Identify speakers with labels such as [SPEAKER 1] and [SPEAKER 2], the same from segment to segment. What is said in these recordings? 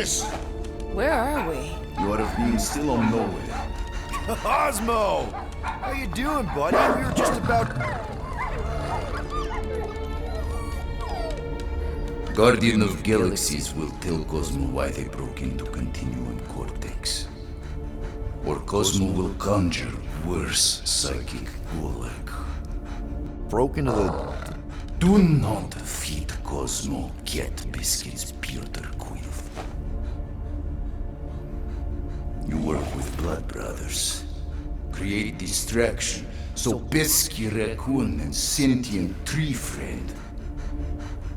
[SPEAKER 1] this?
[SPEAKER 2] Where are we?
[SPEAKER 3] You are being still on nowhere.
[SPEAKER 4] Cosmo! How you doing, buddy? We were just about...
[SPEAKER 3] Guardian of Galaxies will tell Cosmo why they broke into Continuum Cortex. Or Cosmo will conjure worse psychic gulag.
[SPEAKER 4] Broke into the...
[SPEAKER 3] Do not feed Cosmo cat biscuits, Peter Quill. You work with Blood Brothers. Create distraction so Pesky Raccoon and Sentient Tree Friend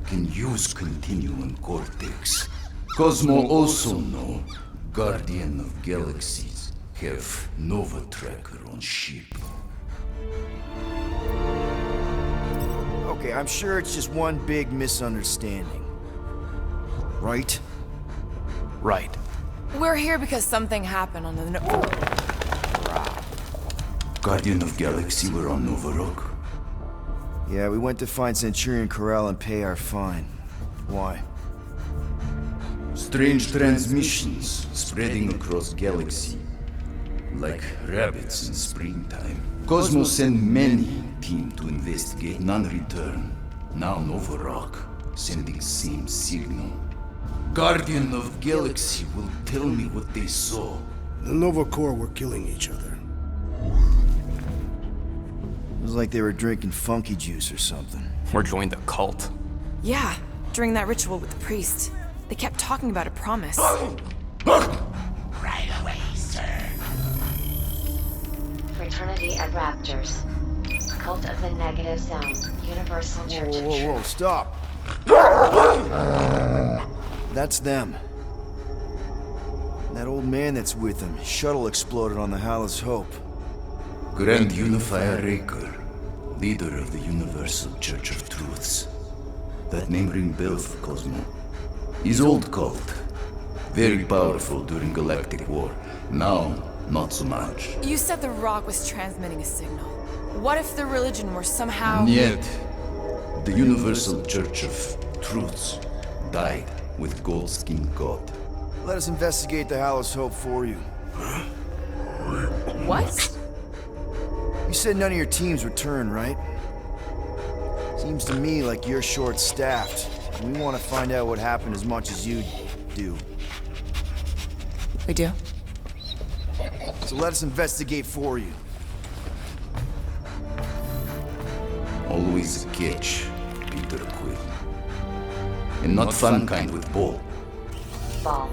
[SPEAKER 3] can use Continuum Cortex. Cosmo also know Guardian of Galaxies have Nova Tracker on ship.
[SPEAKER 4] Okay, I'm sure it's just one big misunderstanding. Right?
[SPEAKER 1] Right.
[SPEAKER 2] We're here because something happened on the...
[SPEAKER 3] Guardian of Galaxy were on Nova Rock.
[SPEAKER 4] Yeah, we went to find Centurion Corral and pay our fine. Why?
[SPEAKER 3] Strange transmissions spreading across galaxy, like rabbits in springtime. Cosmo sent many team to investigate, none return. Now Nova Rock sending same signal. Guardian of Galaxy will tell me what they saw.
[SPEAKER 1] The Nova Corps were killing each other.
[SPEAKER 4] It was like they were drinking funky juice or something.
[SPEAKER 5] Or joined a cult.
[SPEAKER 2] Yeah, during that ritual with the priest. They kept talking about a promise.
[SPEAKER 6] Right away, sir. Fraternity of Raptors. Cult of the Negative Zone. Universal Church of
[SPEAKER 4] Whoa,
[SPEAKER 6] Truth.
[SPEAKER 4] stop! That's them. That old man that's with them. His shuttle exploded on the Hallis Hope.
[SPEAKER 3] Grand Unifier Raker, leader of the Universal Church of Truths. That name ring bell for Cosmo. His old cult. Very powerful during Galactic War. Now, not so much.
[SPEAKER 2] You said the rock was transmitting a signal. What if the religion were somehow...
[SPEAKER 3] And yet, the Universal Church of Truths died with Goldskin God.
[SPEAKER 4] Let us investigate the Hallis Hope for you.
[SPEAKER 2] What?
[SPEAKER 4] You said none of your teams returned, right? Seems to me like you're short-staffed. We want to find out what happened as much as you do.
[SPEAKER 2] We do?
[SPEAKER 4] So let us investigate for you.
[SPEAKER 3] Always a catch, Peter Quill. And not fun kind with Ball.
[SPEAKER 6] Ball.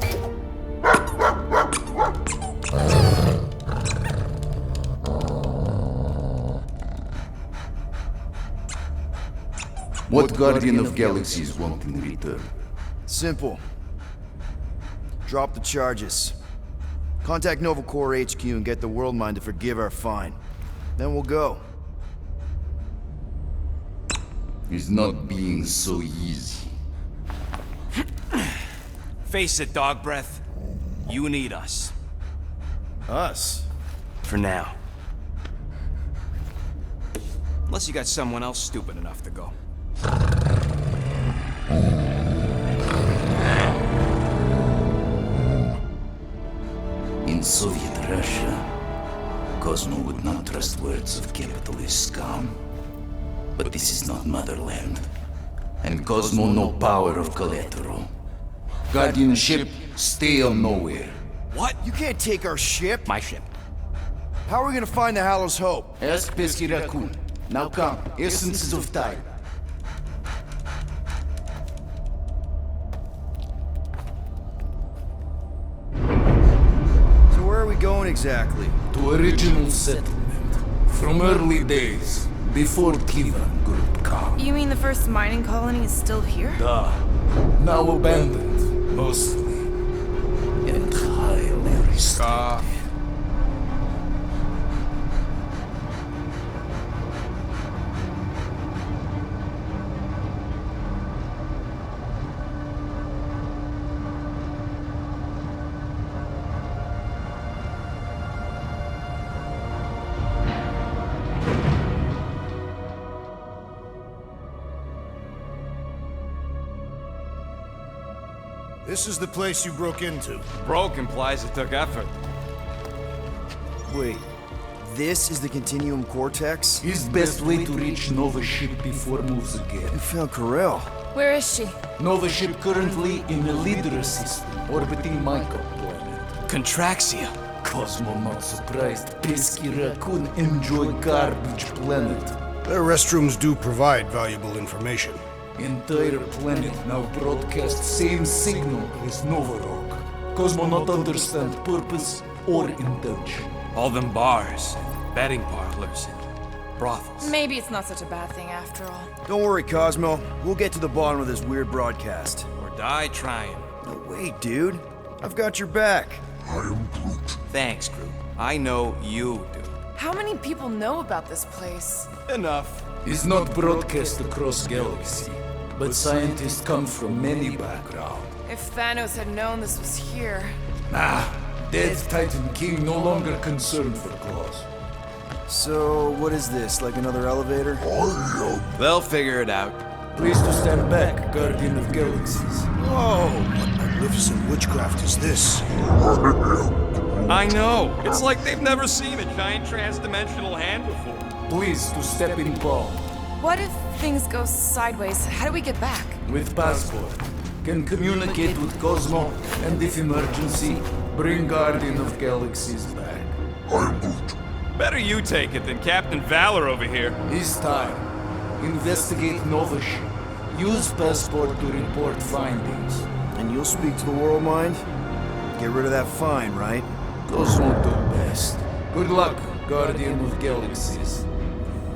[SPEAKER 3] What Guardian of Galaxies want in return?
[SPEAKER 4] Simple. Drop the charges. Contact Nova Corps HQ and get the World Mind to forgive our fine. Then we'll go.
[SPEAKER 3] It's not being so easy.
[SPEAKER 5] Face it, Dog Breath. You need us.
[SPEAKER 4] Us?
[SPEAKER 5] For now. Unless you got someone else stupid enough to go.
[SPEAKER 3] In Soviet Russia, Cosmo would not trust words of capitalist scum. But this is not motherland. And Cosmo no power of collateral. Guardianship, stay on nowhere.
[SPEAKER 5] What?
[SPEAKER 4] You can't take our ship.
[SPEAKER 5] My ship.
[SPEAKER 4] How are we gonna find the Hallis Hope?
[SPEAKER 3] Ask Pesky Raccoon. Now come, essences of time.
[SPEAKER 4] So where are we going exactly?
[SPEAKER 3] To original settlement. From early days, before Kivan Group come.
[SPEAKER 2] You mean the first mining colony is still here?
[SPEAKER 3] Now abandoned, mostly. And highly restricted.
[SPEAKER 1] This is the place you broke into.
[SPEAKER 5] Broke implies it took effort.
[SPEAKER 4] Wait, this is the Continuum Cortex?
[SPEAKER 3] Is best way to reach Nova ship before moves again.
[SPEAKER 4] You found Corel.
[SPEAKER 2] Where is she?
[SPEAKER 3] Nova ship currently in the Leader system, orbiting Micro planet.
[SPEAKER 5] Contraxia.
[SPEAKER 3] Cosmo not surprised. Pesky raccoon enjoy garbage planet.
[SPEAKER 1] Their restrooms do provide valuable information.
[SPEAKER 3] Entire planet now broadcast same signal as Nova Rock. Cosmo not understand purpose or intention.
[SPEAKER 5] All them bars, and betting parlors, and brothels.
[SPEAKER 2] Maybe it's not such a bad thing after all.
[SPEAKER 4] Don't worry, Cosmo. We'll get to the bottom of this weird broadcast.
[SPEAKER 5] Or die trying.
[SPEAKER 4] No, wait, dude. I've got your back.
[SPEAKER 5] Thanks, Groot. I know you do.
[SPEAKER 2] How many people know about this place?
[SPEAKER 5] Enough.
[SPEAKER 3] Is not broadcast across galaxy, but scientists come from many backgrounds.
[SPEAKER 2] If Thanos had known this was here.
[SPEAKER 3] Nah, dead Titan King no longer concerned for cause.
[SPEAKER 4] So, what is this? Like another elevator?
[SPEAKER 5] They'll figure it out.
[SPEAKER 3] Please to stand back, Guardian of Galaxies.
[SPEAKER 1] Whoa! What magnificent witchcraft is this?
[SPEAKER 5] I know. It's like they've never seen a giant trans-dimensional hand before.
[SPEAKER 3] Please to step in palm.
[SPEAKER 2] What if things go sideways? How do we get back?
[SPEAKER 3] With passport. Can communicate with Cosmo, and if emergency, bring Guardian of Galaxies back.
[SPEAKER 5] Better you take it than Captain Valor over here.
[SPEAKER 3] This time, investigate Nova ship. Use passport to report findings.
[SPEAKER 4] And you'll speak to the World Mind? Get rid of that fine, right?
[SPEAKER 3] Cosmo do best. Good luck, Guardian of Galaxies.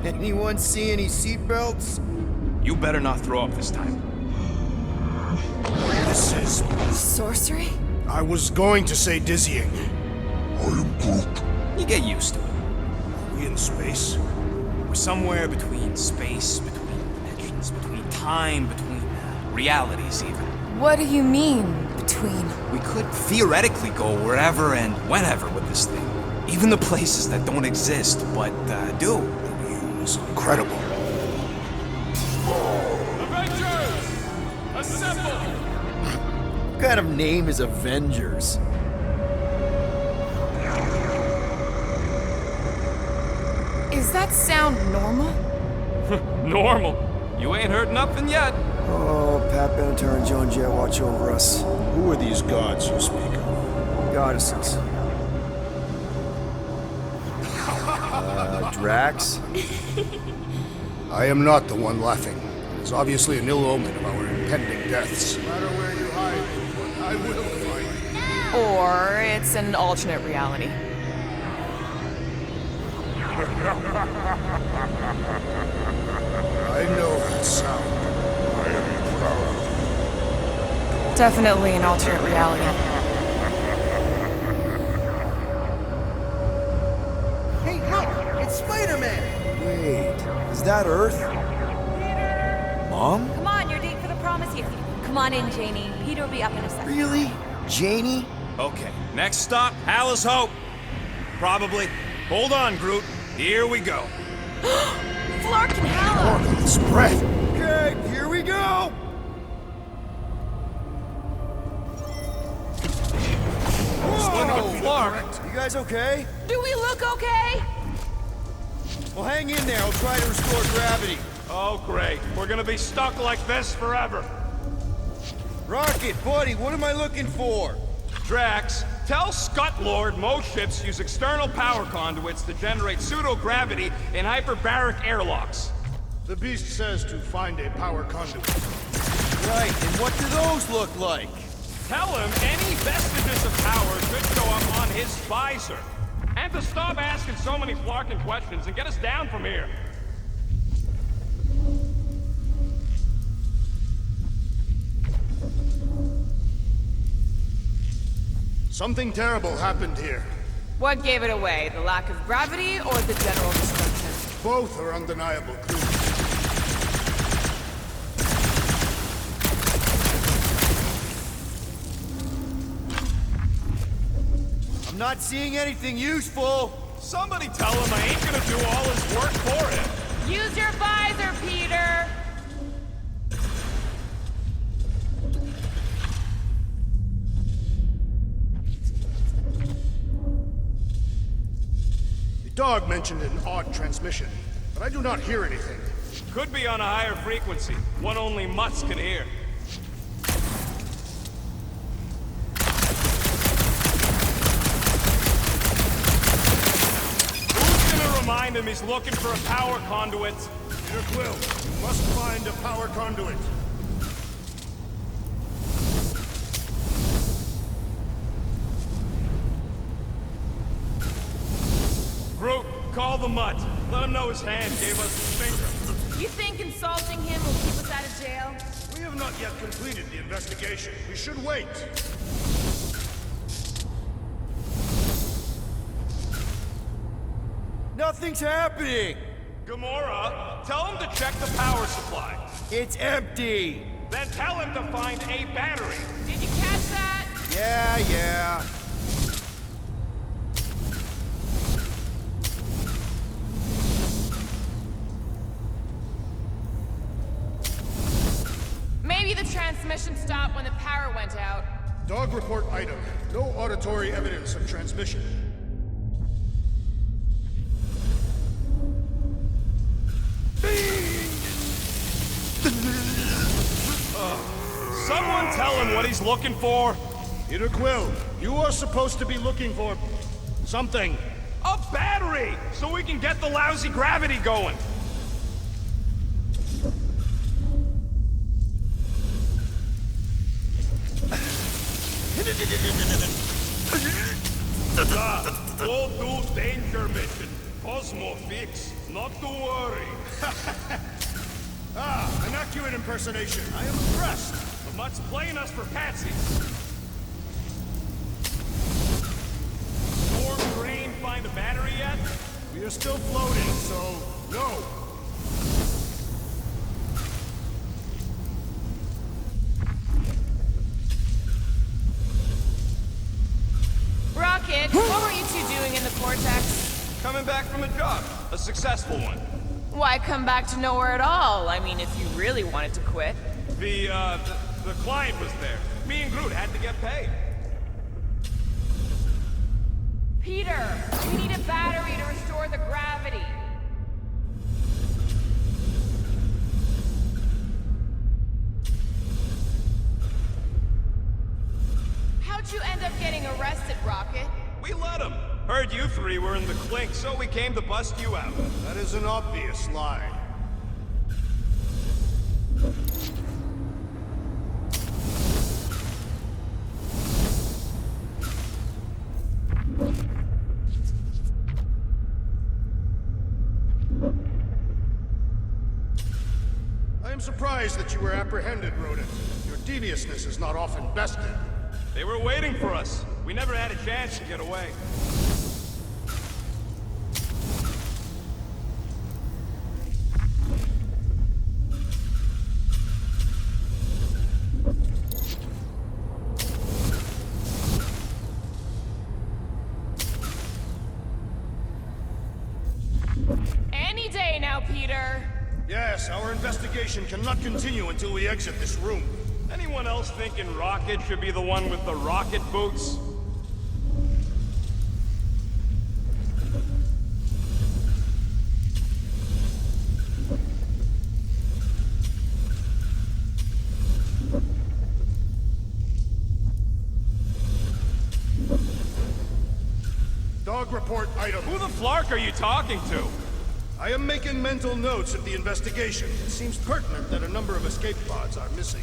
[SPEAKER 4] Anyone see any seatbelts?
[SPEAKER 5] You better not throw up this time.
[SPEAKER 1] This is...
[SPEAKER 2] Sorcery?
[SPEAKER 1] I was going to say dizzying.
[SPEAKER 5] You get used to it.
[SPEAKER 1] Are we in space?
[SPEAKER 5] We're somewhere between space, between dimensions, between time, between realities even.
[SPEAKER 2] What do you mean, between?
[SPEAKER 5] We could theoretically go wherever and whenever with this thing. Even the places that don't exist, but do.
[SPEAKER 1] It's incredible.
[SPEAKER 5] Avengers! Assemble!
[SPEAKER 4] What kind of name is Avengers?
[SPEAKER 2] Is that sound normal?
[SPEAKER 5] Normal. You ain't heard nothing yet.
[SPEAKER 4] Oh, Pat Benatar and Joan Jett watch over us.
[SPEAKER 1] Who are these gods you speak of?
[SPEAKER 4] Goddesses. Drax?
[SPEAKER 1] I am not the one laughing. It's obviously an ill omen of our impending deaths. No matter where you hide, I will find you.
[SPEAKER 2] Or it's an alternate reality.
[SPEAKER 1] I know that sound. I am proud.
[SPEAKER 2] Definitely an alternate reality.
[SPEAKER 7] Hey, look! It's Spider-Man!
[SPEAKER 4] Wait, is that Earth? Mom?
[SPEAKER 8] Come on, your date for the promise here. Come on in, Janie. Peter will be up in a second.
[SPEAKER 4] Really? Janie?
[SPEAKER 5] Okay, next stop, Hallis Hope. Probably. Hold on, Groot. Here we go.
[SPEAKER 2] Flark and Hallow!
[SPEAKER 1] It's breath.
[SPEAKER 4] Okay, here we go!
[SPEAKER 5] Whoa! Flark!
[SPEAKER 4] You guys okay?
[SPEAKER 2] Do we look okay?
[SPEAKER 4] Well, hang in there. I'll try to restore gravity.
[SPEAKER 5] Oh, great. We're gonna be stuck like this forever.
[SPEAKER 4] Rocket, buddy, what am I looking for?
[SPEAKER 5] Drax, tell Scut Lord most ships use external power conduits to generate pseudo-gravity in hyperbaric airlocks.
[SPEAKER 1] The beast says to find a power conduit.
[SPEAKER 4] Right, and what do those look like?
[SPEAKER 5] Tell him any vestiges of power should show up on his visor. And to stop asking so many Flarkin questions and get us down from here.
[SPEAKER 1] Something terrible happened here.
[SPEAKER 2] What gave it away? The lack of gravity or the general destruction?
[SPEAKER 1] Both are undeniable clues.
[SPEAKER 4] I'm not seeing anything useful.
[SPEAKER 5] Somebody tell him I ain't gonna do all his work for him.
[SPEAKER 2] Use your visor, Peter!
[SPEAKER 1] Dog mentioned an odd transmission, but I do not hear anything.
[SPEAKER 5] Could be on a higher frequency, one only mutts can hear. Who's gonna remind him he's looking for a power conduit?
[SPEAKER 1] Peter Quill, you must find a power conduit.
[SPEAKER 5] Groot, call the mutt. Let him know his hand gave us his finger.
[SPEAKER 8] You think insulting him will keep us out of jail?
[SPEAKER 1] We have not yet completed the investigation. We should wait.
[SPEAKER 7] Nothing's happening!
[SPEAKER 5] Gamora, tell him to check the power supply.
[SPEAKER 7] It's empty!
[SPEAKER 5] Then tell him to find a battery.
[SPEAKER 8] Did you catch that?
[SPEAKER 7] Yeah.
[SPEAKER 8] Maybe the transmission stopped when the power went out.
[SPEAKER 1] Dog report item. No auditory evidence of transmission.
[SPEAKER 5] Someone tell him what he's looking for.
[SPEAKER 1] Peter Quill, you are supposed to be looking for something.
[SPEAKER 5] A battery, so we can get the lousy gravity going. Go do danger mission. Cosmo fix, not to worry.
[SPEAKER 1] An accurate impersonation. I am impressed.
[SPEAKER 5] The mutt's playing us for patsies. Storm and rain find a battery yet?
[SPEAKER 1] We are still floating, so no.
[SPEAKER 8] Rocket, what were you two doing in the Vortex?
[SPEAKER 5] Coming back from a job. A successful one.
[SPEAKER 8] Why come back to nowhere at all? I mean, if you really wanted to quit.
[SPEAKER 5] The client was there. Me and Groot had to get paid.
[SPEAKER 8] Peter, we need a battery to restore the gravity. How'd you end up getting arrested, Rocket?
[SPEAKER 5] We let him. Heard you three were in the clink, so we came to bust you out.
[SPEAKER 1] That is an obvious lie. I am surprised that you were apprehended, Rodent. Your deviousness is not often bested.
[SPEAKER 5] They were waiting for us. We never had a chance to get away.
[SPEAKER 8] Any day now, Peter.
[SPEAKER 1] Yes, our investigation cannot continue until we exit this room.
[SPEAKER 5] Anyone else thinking Rocket should be the one with the rocket boots?
[SPEAKER 1] Dog report item.
[SPEAKER 5] Who the flark are you talking to?
[SPEAKER 1] I am making mental notes of the investigation. It seems pertinent that a number of escape pods are missing.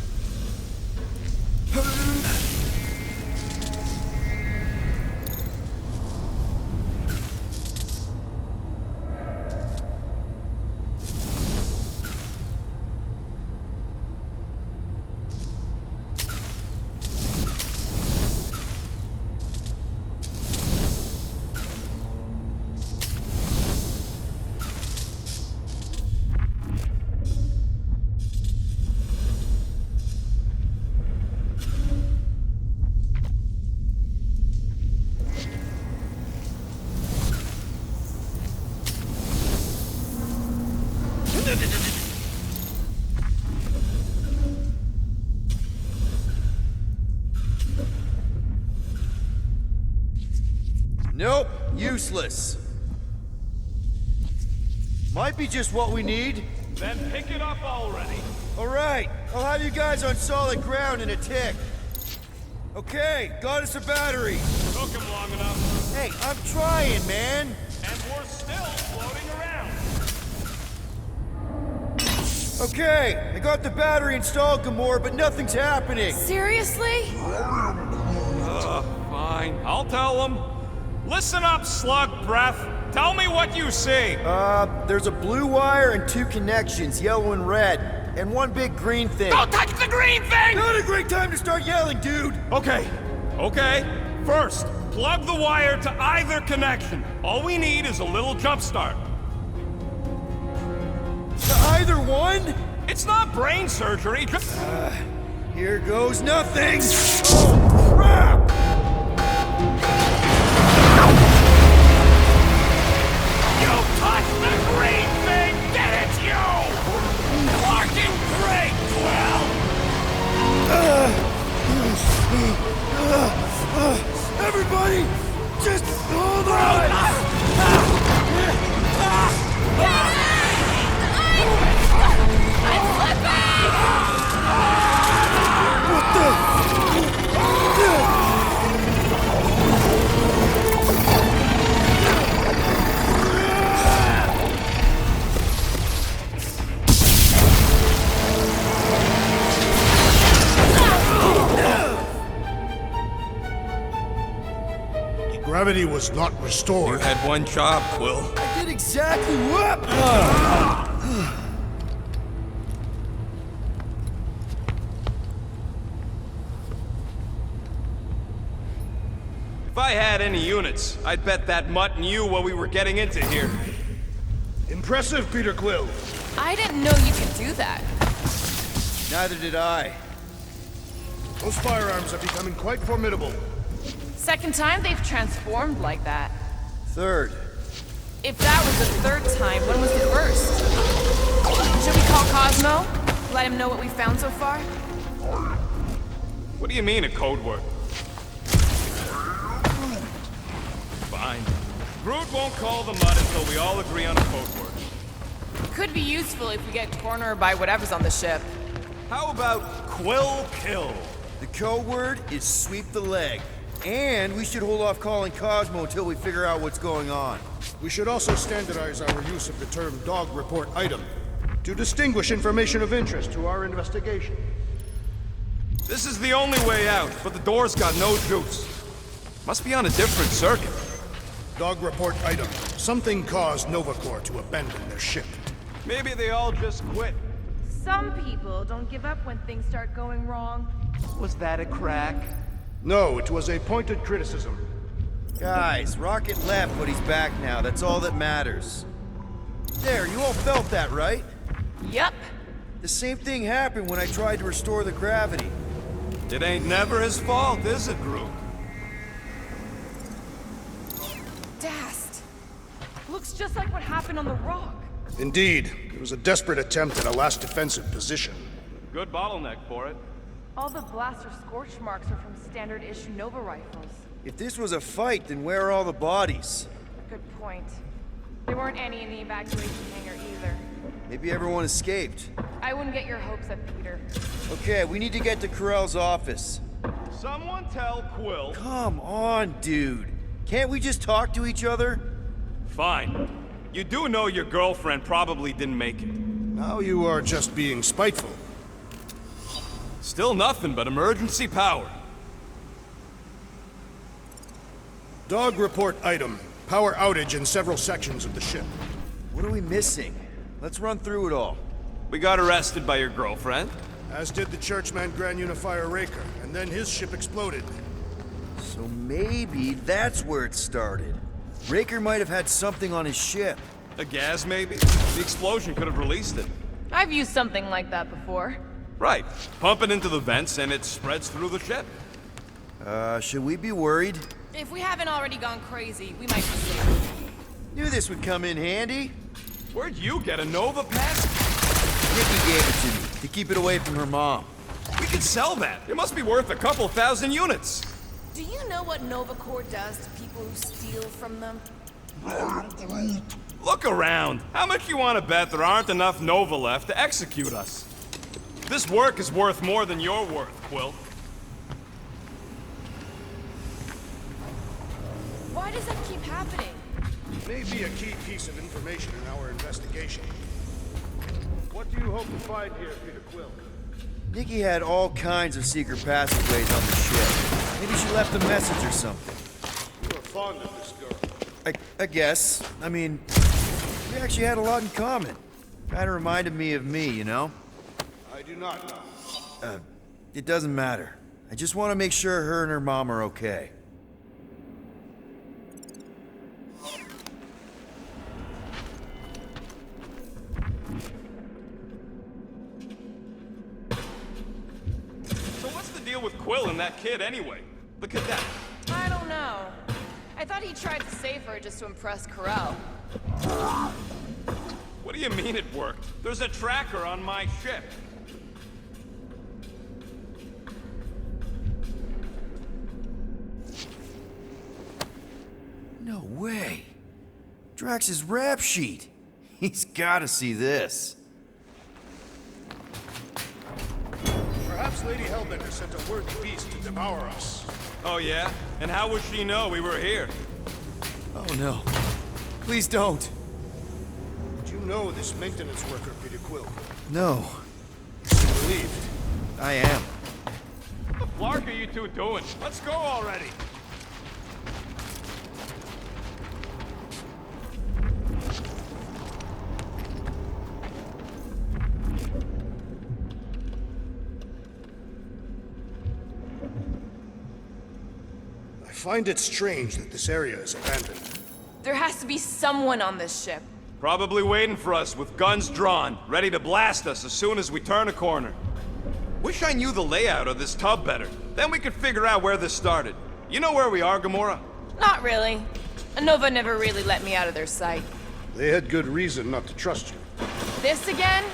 [SPEAKER 7] Nope, useless. Might be just what we need.
[SPEAKER 5] Then pick it up already.
[SPEAKER 7] All right, I'll have you guys on solid ground in a tick. Okay, got us a battery.
[SPEAKER 5] Took him long enough.
[SPEAKER 7] Hey, I'm trying, man.
[SPEAKER 5] And we're still floating around.
[SPEAKER 7] Okay, I got the battery installed, Gamora, but nothing's happening.
[SPEAKER 2] Seriously?
[SPEAKER 5] Fine. I'll tell them. Listen up, slug breath. Tell me what you see.
[SPEAKER 7] There's a blue wire and 2 connections, yellow and red, and 1 big green thing.
[SPEAKER 5] Don't touch the green thing!
[SPEAKER 7] Not a great time to start yelling, dude!
[SPEAKER 5] Okay. First, plug the wire to either connection. All we need is a little jump start.
[SPEAKER 7] To either one?
[SPEAKER 5] It's not brain surgery. Just...
[SPEAKER 7] Here goes nothing! Oh, crap!
[SPEAKER 5] You touched the green thing! Get it, you! Fucking great, Quill!
[SPEAKER 7] Everybody, just hold on!
[SPEAKER 1] Gravity was not restored.
[SPEAKER 5] You had one job, Quill.
[SPEAKER 7] I did exactly what?
[SPEAKER 5] If I had any units, I'd bet that mutt knew what we were getting into here.
[SPEAKER 1] Impressive, Peter Quill.
[SPEAKER 2] I didn't know you could do that.
[SPEAKER 7] Neither did I.
[SPEAKER 1] Those firearms are becoming quite formidable.
[SPEAKER 2] Second time they've transformed like that.
[SPEAKER 7] Third.
[SPEAKER 2] If that was the third time, when was the first? Should we call Cosmo? Let him know what we found so far?
[SPEAKER 5] What do you mean, a code word? Fine. Groot won't call the mud until we all agree on a code word.
[SPEAKER 2] Could be useful if we get cornered by whatever's on the ship.
[SPEAKER 5] How about Quill Kill?
[SPEAKER 7] The code word is sweep the leg. And we should hold off calling Cosmo until we figure out what's going on.
[SPEAKER 1] We should also standardize our use of the term dog report item to distinguish information of interest to our investigation.
[SPEAKER 5] This is the only way out, but the door's got no juice. Must be on a different circuit.
[SPEAKER 1] Dog report item. Something caused Nova Corps to abandon their ship.
[SPEAKER 5] Maybe they all just quit.
[SPEAKER 8] Some people don't give up when things start going wrong.
[SPEAKER 5] Was that a crack?
[SPEAKER 1] No, it was a pointed criticism.
[SPEAKER 7] Guys, Rocket left, but he's back now. That's all that matters. There, you all felt that, right?
[SPEAKER 2] Yup.
[SPEAKER 7] The same thing happened when I tried to restore the gravity.
[SPEAKER 5] It ain't never his fault, is it, Groot?
[SPEAKER 2] Dast.
[SPEAKER 8] Looks just like what happened on the rock.
[SPEAKER 1] Indeed, it was a desperate attempt at a last defensive position.
[SPEAKER 5] Good bottleneck for it.
[SPEAKER 8] All the blaster scorch marks are from standard-issue Nova rifles.
[SPEAKER 7] If this was a fight, then where are all the bodies?
[SPEAKER 8] Good point. There weren't any in the evacuation hangar either.
[SPEAKER 7] Maybe everyone escaped.
[SPEAKER 8] I wouldn't get your hopes up, Peter.
[SPEAKER 7] Okay, we need to get to Carell's office.
[SPEAKER 5] Someone tell Quill.
[SPEAKER 7] Come on, dude. Can't we just talk to each other?
[SPEAKER 5] Fine. You do know your girlfriend probably didn't make it.
[SPEAKER 1] Now you are just being spiteful.
[SPEAKER 5] Still nothing but emergency power.
[SPEAKER 1] Dog report item. Power outage in several sections of the ship.
[SPEAKER 7] What are we missing? Let's run through it all.
[SPEAKER 5] We got arrested by your girlfriend.
[SPEAKER 1] As did the Churchman Grand Unifier Raker, and then his ship exploded.
[SPEAKER 7] So maybe that's where it started. Raker might have had something on his ship.
[SPEAKER 5] A gas, maybe? The explosion could have released it.
[SPEAKER 8] I've used something like that before.
[SPEAKER 5] Right. Pump it into the vents and it spreads through the ship.
[SPEAKER 7] Should we be worried?
[SPEAKER 2] If we haven't already gone crazy, we might be safe.
[SPEAKER 7] Knew this would come in handy.
[SPEAKER 5] Where'd you get a Nova pass?
[SPEAKER 7] Nikki gave it to me, to keep it away from her mom.
[SPEAKER 5] We could sell that. It must be worth a couple thousand units.
[SPEAKER 2] Do you know what Nova Corps does to people who steal from them?
[SPEAKER 5] Look around. How much you want to bet there aren't enough Nova left to execute us? This work is worth more than you're worth, Quill.
[SPEAKER 2] Why does that keep happening?
[SPEAKER 1] May be a key piece of information in our investigation.
[SPEAKER 7] What do you hope to find here, Peter Quill? Nikki had all kinds of secret passageways on the ship. Maybe she left a message or something.
[SPEAKER 1] You are fond of this girl.
[SPEAKER 7] I guess. I mean, we actually had a lot in common. Kinda reminded me of me, you know?
[SPEAKER 1] I do not know.
[SPEAKER 7] It doesn't matter. I just want to make sure her and her mom are okay.
[SPEAKER 5] So what's the deal with Quill and that kid anyway? The cadet.
[SPEAKER 2] I don't know. I thought he tried to save her just to impress Corel.
[SPEAKER 5] What do you mean it worked? There's a tracker on my ship.
[SPEAKER 7] No way. Drax's rap sheet. He's gotta see this.
[SPEAKER 1] Perhaps Lady Hellbender sent a worthy beast to devour us.
[SPEAKER 5] Oh yeah? And how would she know we were here?
[SPEAKER 7] Oh no. Please don't.
[SPEAKER 1] Did you know this maintenance worker, Peter Quill?
[SPEAKER 7] No.
[SPEAKER 1] You seem relieved.
[SPEAKER 7] I am.
[SPEAKER 5] What the flark are you two doing? Let's go already.
[SPEAKER 1] I find it strange that this area is abandoned.
[SPEAKER 2] There has to be someone on this ship.
[SPEAKER 5] Probably waiting for us with guns drawn, ready to blast us as soon as we turn a corner. Wish I knew the layout of this tub better. Then we could figure out where this started. You know where we are, Gamora?
[SPEAKER 2] Not really. Nova never really let me out of their sight.
[SPEAKER 1] They had good reason not to trust you.
[SPEAKER 2] This again?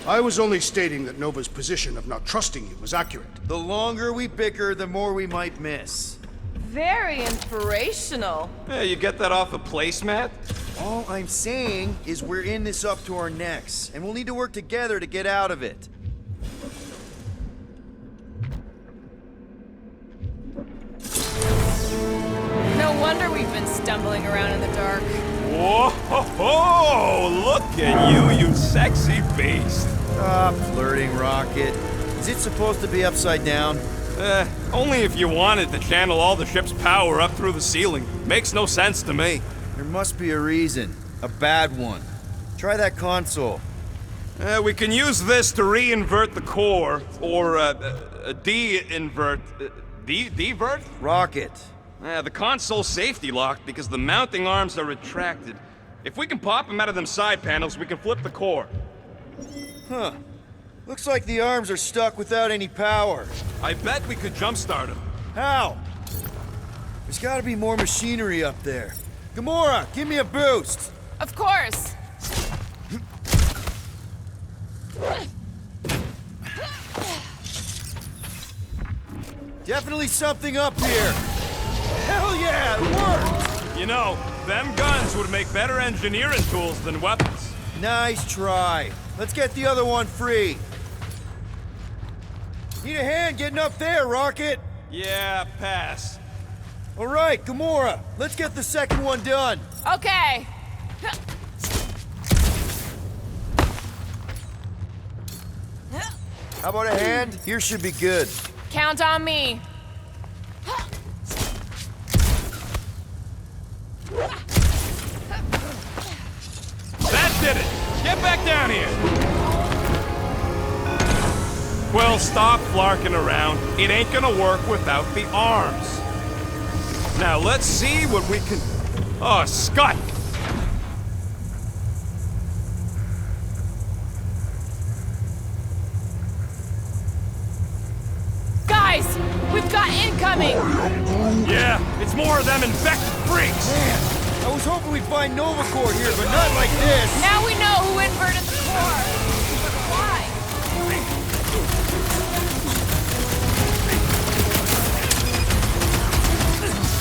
[SPEAKER 1] I was only stating that Nova's position of not trusting you was accurate.
[SPEAKER 7] The longer we bicker, the more we might miss.
[SPEAKER 2] Very inspirational.
[SPEAKER 5] Yeah, you get that off a placemat?
[SPEAKER 7] All I'm saying is we're in this up to our necks, and we'll need to work together to get out of it.
[SPEAKER 2] No wonder we've been stumbling around in the dark.
[SPEAKER 5] Whoa, ho, ho! Look at you, you sexy beast.
[SPEAKER 7] Stop flirting, Rocket. Is it supposed to be upside down?
[SPEAKER 5] Only if you wanted to channel all the ship's power up through the ceiling. Makes no sense to me.
[SPEAKER 7] There must be a reason. A bad one. Try that console.
[SPEAKER 5] We can use this to re-invert the core, or, de-invert... Divert?
[SPEAKER 7] Rocket.
[SPEAKER 5] The console's safety locked because the mounting arms are retracted. If we can pop them out of them side panels, we can flip the core.
[SPEAKER 7] Huh. Looks like the arms are stuck without any power.
[SPEAKER 5] I bet we could jumpstart them.
[SPEAKER 7] How? There's gotta be more machinery up there. Gamora, give me a boost!
[SPEAKER 2] Of course.
[SPEAKER 7] Definitely something up here! Hell yeah, it worked!
[SPEAKER 5] You know, them guns would make better engineering tools than weapons.
[SPEAKER 7] Nice try. Let's get the other one free. Need a hand getting up there, Rocket!
[SPEAKER 5] Yeah, pass.
[SPEAKER 7] All right, Gamora, let's get the second one done.
[SPEAKER 2] Okay.
[SPEAKER 7] How about a hand? Here should be good.
[SPEAKER 2] Count on me.
[SPEAKER 5] That did it! Get back down here! Quill, stop flarking around. It ain't gonna work without the arms. Now let's see what we can... Oh, Scott!
[SPEAKER 2] Guys, we've got incoming!
[SPEAKER 5] Yeah, it's more of them infected freaks!
[SPEAKER 7] Man, I was hoping we'd find Nova Corps here, but not like this.
[SPEAKER 2] Now we know who inverted the core. But why?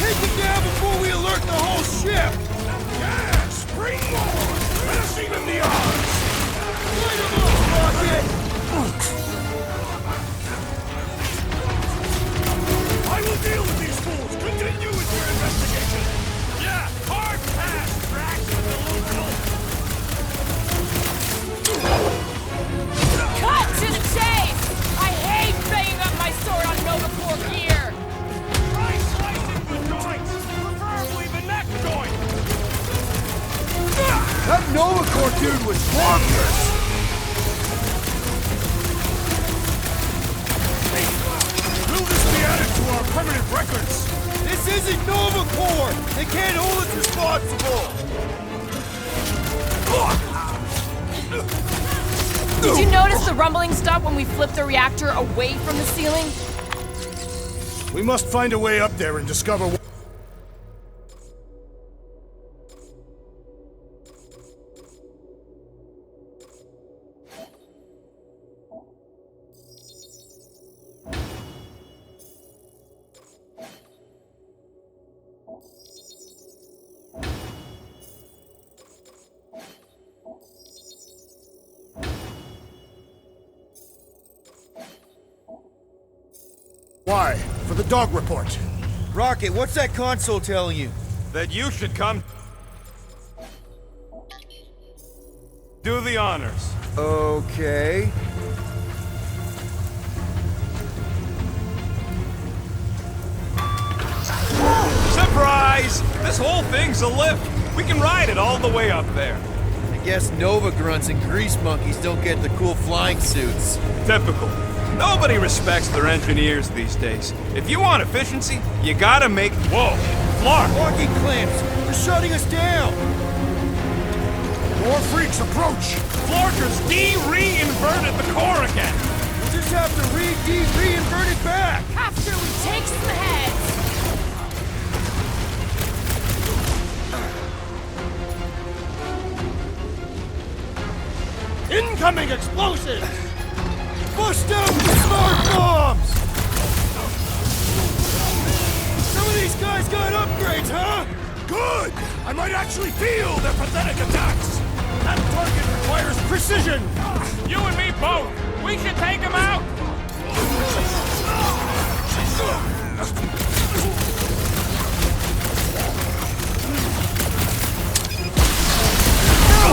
[SPEAKER 7] Take it down before we alert the whole ship!
[SPEAKER 1] Yes! Springboard!
[SPEAKER 7] They can't hold us responsible!
[SPEAKER 2] Did you notice the rumbling stopped when we flipped the reactor away from the ceiling?
[SPEAKER 1] We must find a way up there and discover what... Why? For the dog report.
[SPEAKER 7] Rocket, what's that console telling you?
[SPEAKER 5] That you should come... do the honors.
[SPEAKER 7] Okay.
[SPEAKER 5] Surprise! This whole thing's a lift. We can ride it all the way up there.
[SPEAKER 7] I guess Nova grunts and grease monkeys don't get the cool flying suits.
[SPEAKER 5] Typical. Nobody respects their engineers these days. If you want efficiency, you gotta make... Whoa! Clark!
[SPEAKER 7] Walking clamps! They're shutting us down!
[SPEAKER 1] More freaks approach!
[SPEAKER 5] Florkers de-reinverted the core again!
[SPEAKER 7] We'll just have to reinvert it back!
[SPEAKER 2] After we take some heads!
[SPEAKER 1] Incoming explosives!
[SPEAKER 7] Bust out the smart bombs! Some of these guys got upgrades, huh?
[SPEAKER 1] Good! I might actually feel their pathetic attacks! That target requires precision!
[SPEAKER 5] You and me both! We should take him out!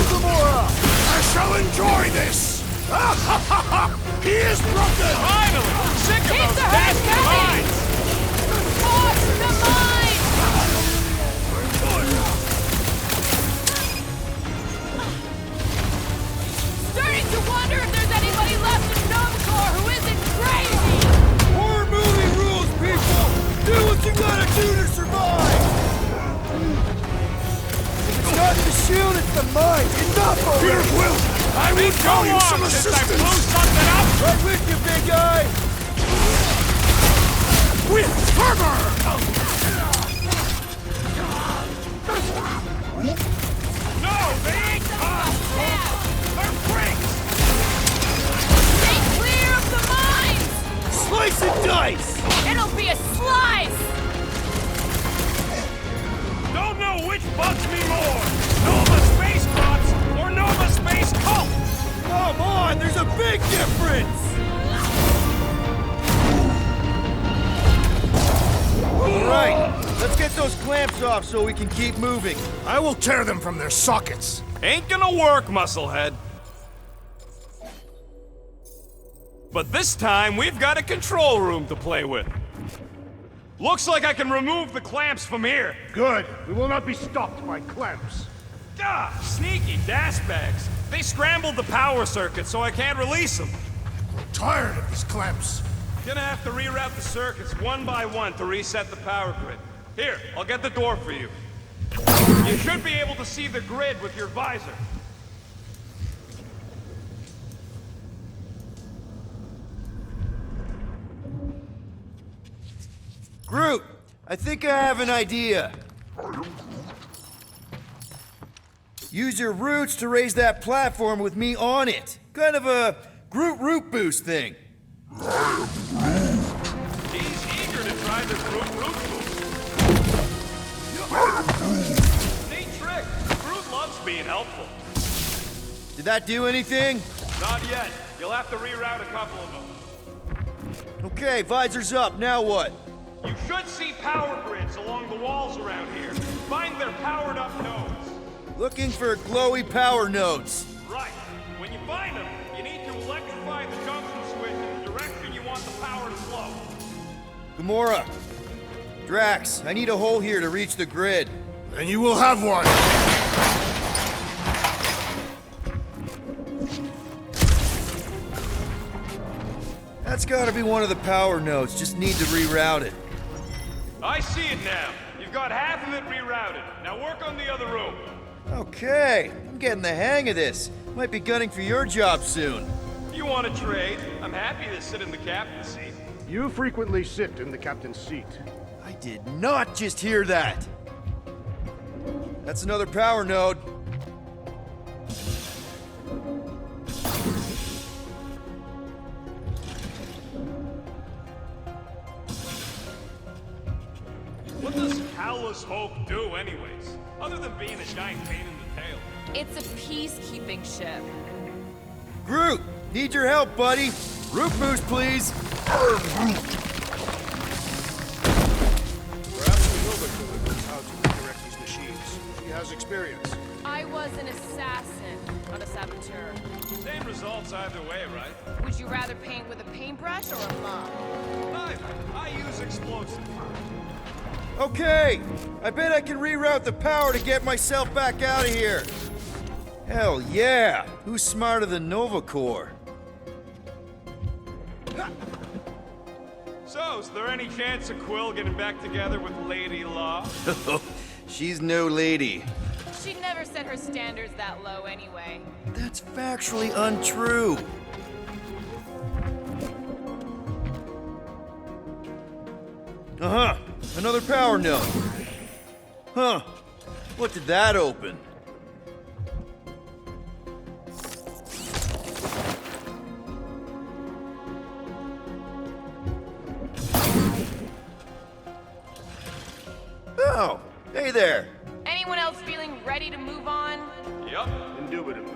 [SPEAKER 1] Gamora! I shall enjoy this! He is broken!
[SPEAKER 5] Finally! Sick of those nasty mines!
[SPEAKER 2] Force the mine! Starting to wonder if there's anybody left in Novacore who isn't crazy!
[SPEAKER 7] Horror movie rules, people! Do what you gotta do to survive! If it's not the shield, it's the mine! Enough already!
[SPEAKER 1] Peter Quill! I will show you some assistance!
[SPEAKER 7] Right with you, big guy!
[SPEAKER 1] With fervor!
[SPEAKER 5] No, they ain't tough! They're freaks!
[SPEAKER 2] Stay clear of the mines!
[SPEAKER 7] Slice and dice!
[SPEAKER 2] It'll be a slice!
[SPEAKER 5] Don't know which bugs me more! Nova Space Cops or Nova Space Cult!
[SPEAKER 7] Come on, there's a big difference! Alright, let's get those clamps off so we can keep moving.
[SPEAKER 1] I will tear them from their sockets!
[SPEAKER 5] Ain't gonna work, Musclehead. But this time, we've got a control room to play with. Looks like I can remove the clamps from here.
[SPEAKER 1] Good. We will not be stopped by clamps.
[SPEAKER 5] Ah, sneaky dash bags. They scrambled the power circuit, so I can't release them.
[SPEAKER 1] I'm tired of these clamps.
[SPEAKER 5] Gonna have to reroute the circuits one by one to reset the power grid. Here, I'll get the door for you. You should be able to see the grid with your visor.
[SPEAKER 7] Groot, I think I have an idea. Use your roots to raise that platform with me on it. Kind of a Groot root boost thing.
[SPEAKER 5] He's eager to try this root boost. Neat trick. Groot loves being helpful.
[SPEAKER 7] Did that do anything?
[SPEAKER 5] Not yet. You'll have to reroute a couple of them.
[SPEAKER 7] Okay, visor's up. Now what?
[SPEAKER 5] You should see power grids along the walls around here. Find their powered up nodes.
[SPEAKER 7] Looking for glowy power nodes.
[SPEAKER 5] Right. When you find them, you need to electrify the junction switch in the direction you want the power to flow.
[SPEAKER 7] Gamora. Drax, I need a hole here to reach the grid.
[SPEAKER 1] Then you will have one.
[SPEAKER 7] That's gotta be one of the power nodes. Just need to reroute it.
[SPEAKER 5] I see it now. You've We've got half of it rerouted. Now work on the other room.
[SPEAKER 7] Okay, I'm getting the hang of this. Might be gunning for your job soon.
[SPEAKER 5] If you want to trade, I'm happy to sit in the captain's seat.
[SPEAKER 1] You frequently sit in the captain's seat.
[SPEAKER 7] I did not just hear that. That's another power node.
[SPEAKER 5] What does Callous Hope do anyways? Other than being a giant pain in the tail.
[SPEAKER 2] It's a peacekeeping ship.
[SPEAKER 7] Groot, need your help, buddy. Roof moves, please.
[SPEAKER 1] Perhaps the Nova Killer knows how to redirect these machines. She has experience.
[SPEAKER 2] I was an assassin, not a saboteur.
[SPEAKER 5] Same results either way, right?
[SPEAKER 2] Would you rather paint with a paintbrush or a mop?
[SPEAKER 5] Neither. I use explosives.
[SPEAKER 7] Okay, I bet I can reroute the power to get myself back out of here. Hell yeah! Who's smarter than Nova Corps?
[SPEAKER 5] So, is there any chance of Quill getting back together with Lady Law?
[SPEAKER 7] She's no lady.
[SPEAKER 2] She'd never set her standards that low anyway.
[SPEAKER 7] That's factually untrue. Uh-huh. Another power node. Huh. What did that open? Oh, hey there.
[SPEAKER 2] Anyone else feeling ready to move on?
[SPEAKER 5] Yup.
[SPEAKER 1] Indubitably.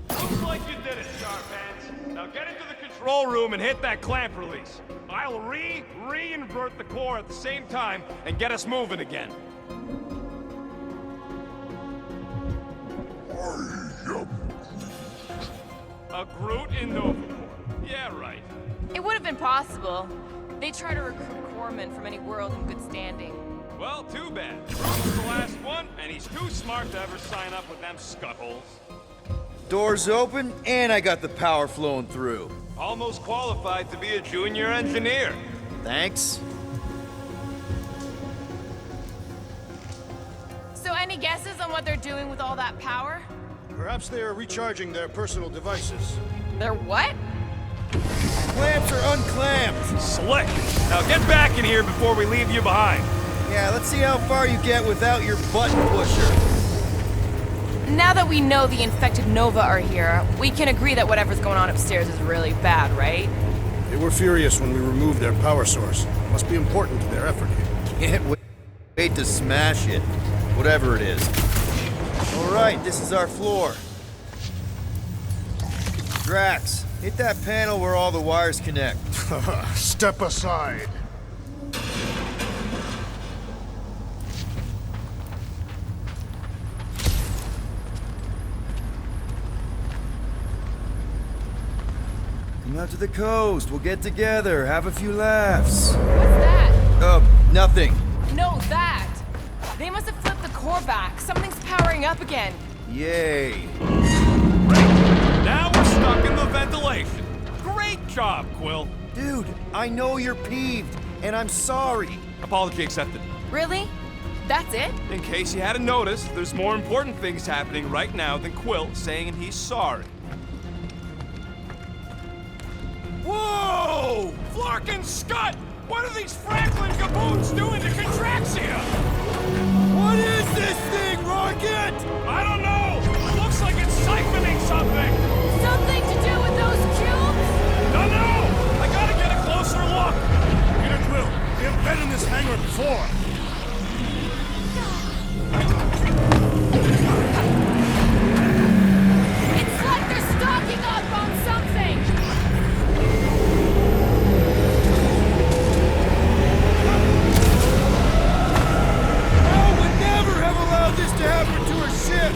[SPEAKER 5] Looks like you did it, Sharphands. Now get into the control room and hit that clamp release. I'll re-invert the core at the same time and get us moving again. A Groot in Nova Corps. Yeah, right.
[SPEAKER 2] It would have been possible. They try to recruit corpsmen from any world in good standing.
[SPEAKER 5] Well, too bad. Groot's the last one, and he's too smart to ever sign up with them scuttholes.
[SPEAKER 7] Doors open, and I got the power flowing through.
[SPEAKER 5] Almost qualified to be a junior engineer.
[SPEAKER 7] Thanks.
[SPEAKER 2] So any guesses on what they're doing with all that power?
[SPEAKER 1] Perhaps they are recharging their personal devices.
[SPEAKER 2] They're what?
[SPEAKER 7] Clamps are unclamped.
[SPEAKER 5] Slick. Now get back in here before we leave you behind.
[SPEAKER 7] Yeah, let's see how far you get without your button pusher.
[SPEAKER 2] Now that we know the infected Nova are here, we can agree that whatever's going on upstairs is really bad, right?
[SPEAKER 1] They were furious when we removed their power source. Must be important to their effort here.
[SPEAKER 7] Can't wait to smash it. Whatever it is. Alright, this is our floor. Drax, hit that panel where all the wires connect.
[SPEAKER 1] Step aside.
[SPEAKER 7] Come out to the coast, we'll get together, have a few laughs.
[SPEAKER 2] What's that?
[SPEAKER 7] Nothing.
[SPEAKER 2] No, that! They must have flipped the core back. Something's powering up again.
[SPEAKER 7] Yay.
[SPEAKER 5] Now we're stuck in the ventilation. Great job, Quill.
[SPEAKER 7] Dude, I know you're peeved, and I'm sorry.
[SPEAKER 5] Apology accepted.
[SPEAKER 2] Really? That's it?
[SPEAKER 5] In case you hadn't noticed, there's more important things happening right now than Quill saying he's sorry. Whoa! Flark and Scott! What are these Franklin gaboons doing to Contraxia?
[SPEAKER 7] What is this thing, Rocket?
[SPEAKER 5] I don't know! It looks like it's siphoning something!
[SPEAKER 2] Something to do with those cubes?
[SPEAKER 5] No, no! I gotta get a closer look!
[SPEAKER 1] Peter Quill, we have been in this hangar before.
[SPEAKER 2] It's like they're stocking up on something!
[SPEAKER 7] I would never have allowed this to happen to her ship!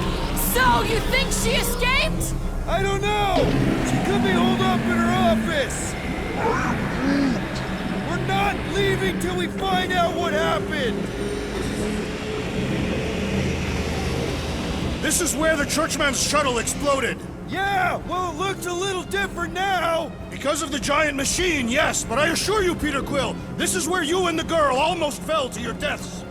[SPEAKER 2] So, you think she escaped?
[SPEAKER 7] I don't know! She could be holed up in her office! We're not leaving till we find out what happened!
[SPEAKER 1] This is where the Churchman's shuttle exploded.
[SPEAKER 7] Yeah, well, it looks a little different now.
[SPEAKER 1] Because of the giant machine, yes, but I assure you, Peter Quill, this is where you and the girl almost fell to your deaths.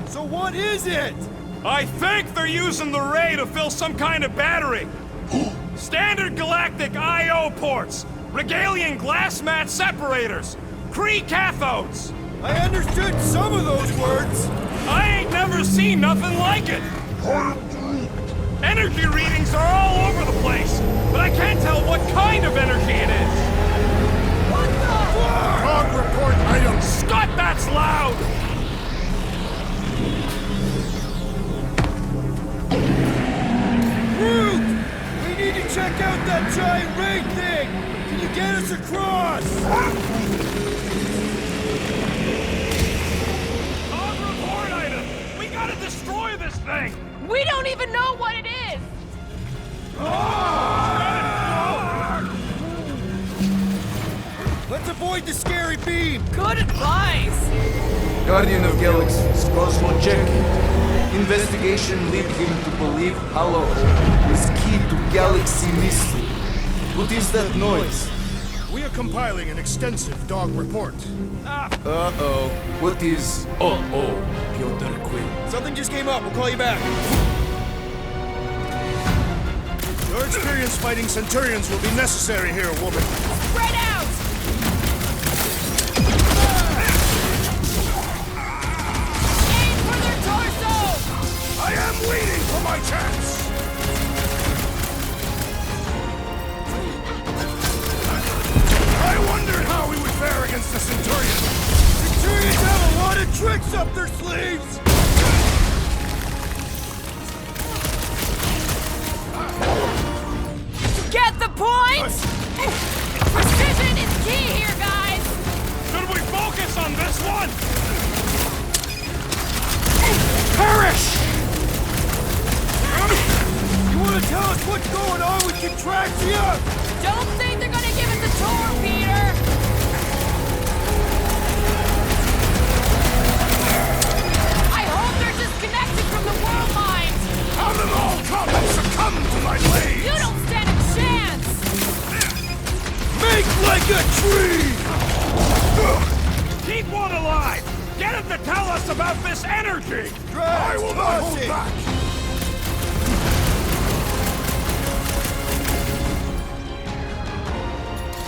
[SPEAKER 7] So what is it?
[SPEAKER 5] I think they're using the ray to fill some kind of battery. Standard galactic I.O. ports, Regalian glass mat separators, Kree cathodes.
[SPEAKER 7] I understood some of those words.
[SPEAKER 5] I ain't never seen nothing like it. Energy readings are all over the place, but I can't tell what kind of energy it is.
[SPEAKER 7] What the?
[SPEAKER 1] Log report items.
[SPEAKER 5] Scott, that's loud!
[SPEAKER 7] Groot! We need to check out that giant ray thing! Can you get us across?
[SPEAKER 5] Log report item! We gotta destroy this thing!
[SPEAKER 8] We don't even know what it is!
[SPEAKER 7] Let's avoid the scary beam!
[SPEAKER 2] Good advice!
[SPEAKER 3] Guardian of Galaxies, Cosmo Check. Investigation lead him to believe Halo is key to galaxy mystery. What is that noise?
[SPEAKER 1] We are compiling an extensive dog report.
[SPEAKER 7] Uh-oh.
[SPEAKER 3] What is Piotr Quill?
[SPEAKER 7] Something just came up. We'll call you back.
[SPEAKER 1] Your experience fighting Centurions will be necessary here, woman.
[SPEAKER 8] Spread out! Aim for their torso!
[SPEAKER 1] I am waiting for my chance! I wondered how we would fare against the Centurions.
[SPEAKER 7] Centurions have a lot of tricks up their sleeves!
[SPEAKER 2] Get the point?
[SPEAKER 8] Precision is key here, guys!
[SPEAKER 5] Should we focus on this one?
[SPEAKER 1] Perish!
[SPEAKER 7] You want to tell us what's going on with Contraxia?
[SPEAKER 8] Don't think they're gonna give us a tour, Peter! I hope they're disconnected from the world mines!
[SPEAKER 1] Have them all come and succumb to my blade!
[SPEAKER 8] You don't stand a chance!
[SPEAKER 7] Make like a tree!
[SPEAKER 5] Keep one alive! Get him to tell us about this energy!
[SPEAKER 1] I will not hold back!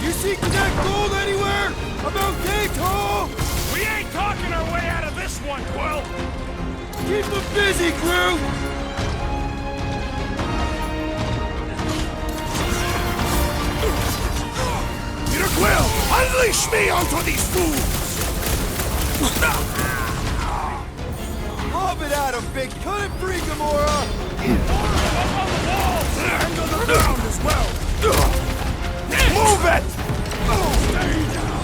[SPEAKER 7] You see Connect Gold anywhere? About Gate Hall?
[SPEAKER 5] We ain't talking our way out of this one, Quill!
[SPEAKER 7] Keep them busy, crew!
[SPEAKER 1] Peter Quill, unleash me onto these fools!
[SPEAKER 7] Lob it at him, big cut it free, Gamora!
[SPEAKER 1] And on the ground as well! Move it! Stay down!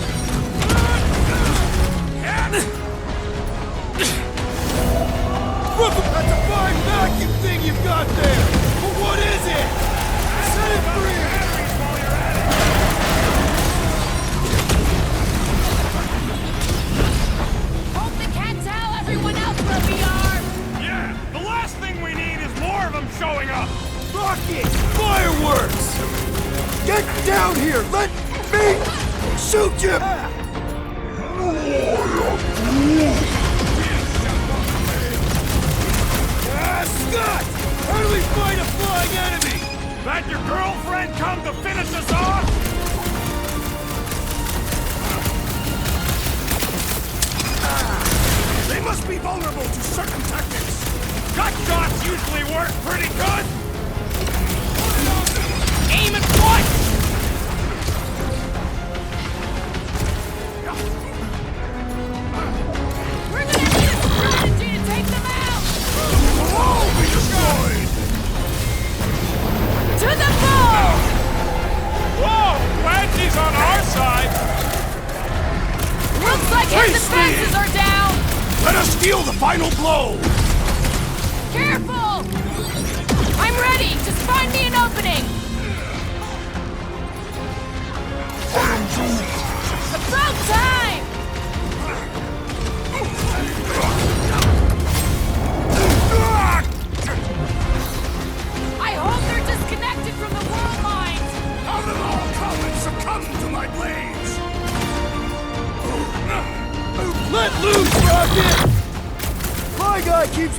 [SPEAKER 7] That's a fine vacuum thing you've got there! But what is it? Set it free!
[SPEAKER 8] Hope they can't tell everyone else where we are!
[SPEAKER 5] Yeah, the last thing we need is more of them showing up!
[SPEAKER 7] Rockets! Fireworks! Get down here! Let me shoot you! Scott! How do we fight a flying enemy?
[SPEAKER 5] That your girlfriend come to finish us off?
[SPEAKER 1] They must be vulnerable to certain tactics!
[SPEAKER 5] Gut shots usually work pretty good! Aim at what?
[SPEAKER 8] We're gonna need a strategy to take them out!
[SPEAKER 1] All be destroyed!
[SPEAKER 2] To the ball!
[SPEAKER 5] Whoa! Glad she's on our side!
[SPEAKER 2] Looks like his defenses are down!
[SPEAKER 1] Let us deal the final blow!
[SPEAKER 2] Careful! I'm ready! Just find me an opening! About time!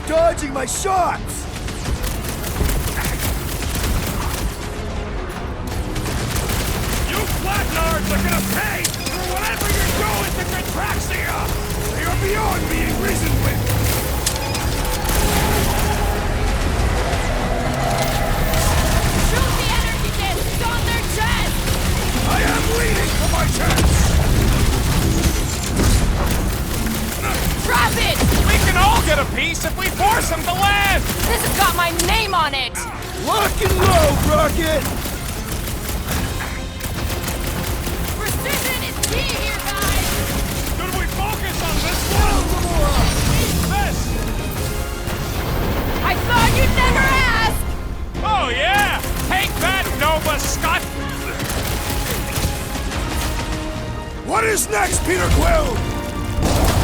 [SPEAKER 7] dodging my shots!
[SPEAKER 5] You flatnards are gonna pay for whatever you're doing to Contraxia! They are beyond being reasoned with!
[SPEAKER 8] Shoot the energy discs on their chest!
[SPEAKER 5] I am bleeding for my chance!
[SPEAKER 8] Drop it!
[SPEAKER 5] We can all get a piece if we force them to land!
[SPEAKER 8] This has got my name on it!
[SPEAKER 7] Lock and load, Rocket!
[SPEAKER 8] Precision is key here, guys!
[SPEAKER 5] Should we focus on this one? This!
[SPEAKER 8] I thought you'd never ask!
[SPEAKER 5] Oh yeah! Take that, Nova Scott!
[SPEAKER 1] What is next, Peter Quill?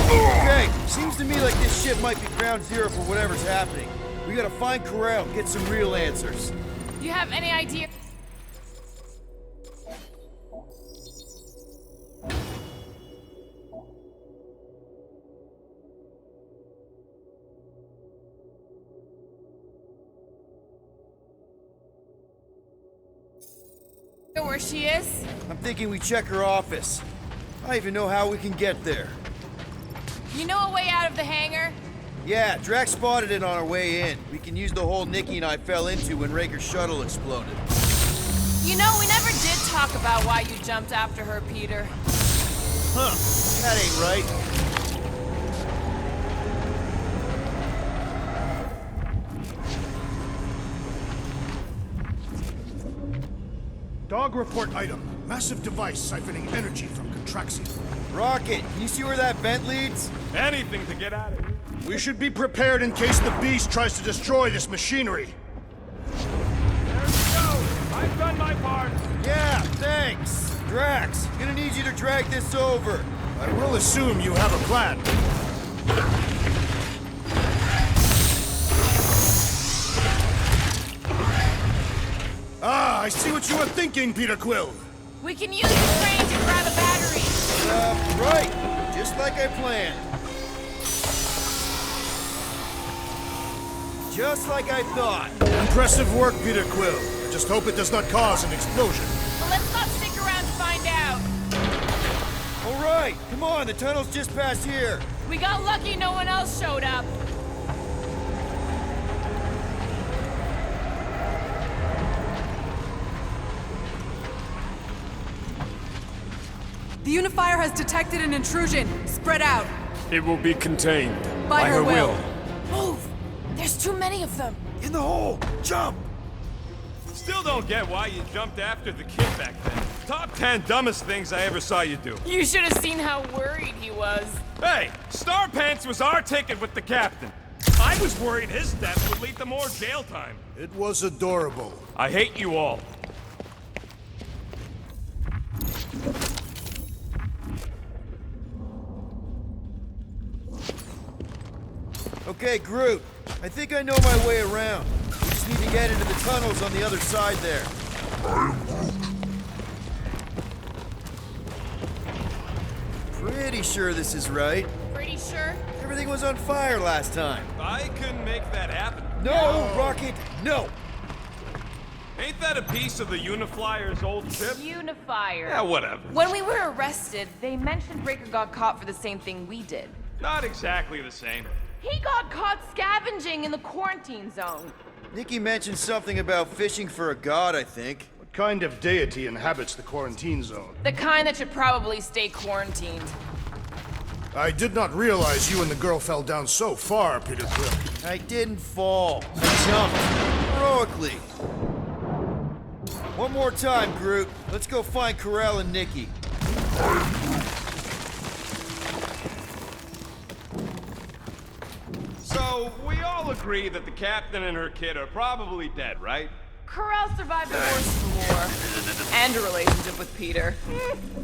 [SPEAKER 7] Okay, seems to me like this ship might be ground zero for whatever's happening. We gotta find Corral, get some real answers.
[SPEAKER 2] Do you have any idea? Where she is?
[SPEAKER 7] I'm thinking we check her office. I don't even know how we can get there.
[SPEAKER 2] You know a way out of the hangar?
[SPEAKER 7] Yeah, Drax spotted it on our way in. We can use the hole Nikki and I fell into when Raker's shuttle exploded.
[SPEAKER 2] You know, we never did talk about why you jumped after her, Peter.
[SPEAKER 7] Huh, that ain't right.
[SPEAKER 1] Dog report item. Massive device siphoning energy from Contraxia.
[SPEAKER 7] Rocket, can you see where that vent leads?
[SPEAKER 5] Anything to get out of here.
[SPEAKER 1] We should be prepared in case the beast tries to destroy this machinery.
[SPEAKER 5] There we go! I've done my part!
[SPEAKER 7] Yeah, thanks. Drax, gonna need you to drag this over.
[SPEAKER 1] I will assume you have a plan. Ah, I see what you were thinking, Peter Quill.
[SPEAKER 2] We can use the train to grab a battery.
[SPEAKER 7] Right. Just like I planned. Just like I thought.
[SPEAKER 1] Impressive work, Peter Quill. I just hope it does not cause an explosion.
[SPEAKER 2] But let's not stick around to find out.
[SPEAKER 7] All right, come on, the tunnel's just past here.
[SPEAKER 2] We got lucky no one else showed up.
[SPEAKER 9] The Unifier has detected an intrusion. Spread out.
[SPEAKER 10] It will be contained.
[SPEAKER 9] By her will.
[SPEAKER 2] Move! There's too many of them.
[SPEAKER 7] In the hole, jump!
[SPEAKER 5] Still don't get why you jumped after the kid back then. Top 10 dumbest things I ever saw you do.
[SPEAKER 2] You should have seen how worried he was.
[SPEAKER 5] Hey, Star Pants was our ticket with the captain. I was worried his death would lead to more jail time.
[SPEAKER 1] It was adorable.
[SPEAKER 5] I hate you all.
[SPEAKER 7] Okay, Groot. I think I know my way around. We just need to get into the tunnels on the other side there. Pretty sure this is right.
[SPEAKER 2] Pretty sure?
[SPEAKER 7] Everything was on fire last time.
[SPEAKER 5] I couldn't make that happen.
[SPEAKER 7] No, Rocket, no!
[SPEAKER 5] Ain't that a piece of the Uniflyer's old ship?
[SPEAKER 2] Unifier.
[SPEAKER 5] Yeah, whatever.
[SPEAKER 2] When we were arrested, they mentioned Breaker got caught for the same thing we did.
[SPEAKER 5] Not exactly the same.
[SPEAKER 2] He got caught scavenging in the quarantine zone.
[SPEAKER 7] Nikki mentioned something about fishing for a god, I think.
[SPEAKER 1] What kind of deity inhabits the quarantine zone?
[SPEAKER 2] The kind that should probably stay quarantined.
[SPEAKER 1] I did not realize you and the girl fell down so far, Peter Quill.
[SPEAKER 7] I didn't fall. I jumped. Heroically. One more time, Groot. Let's go find Corral and Nikki.
[SPEAKER 5] So, we all agree that the captain and her kid are probably dead, right?
[SPEAKER 2] Corral survived the Horse War. And a relationship with Peter.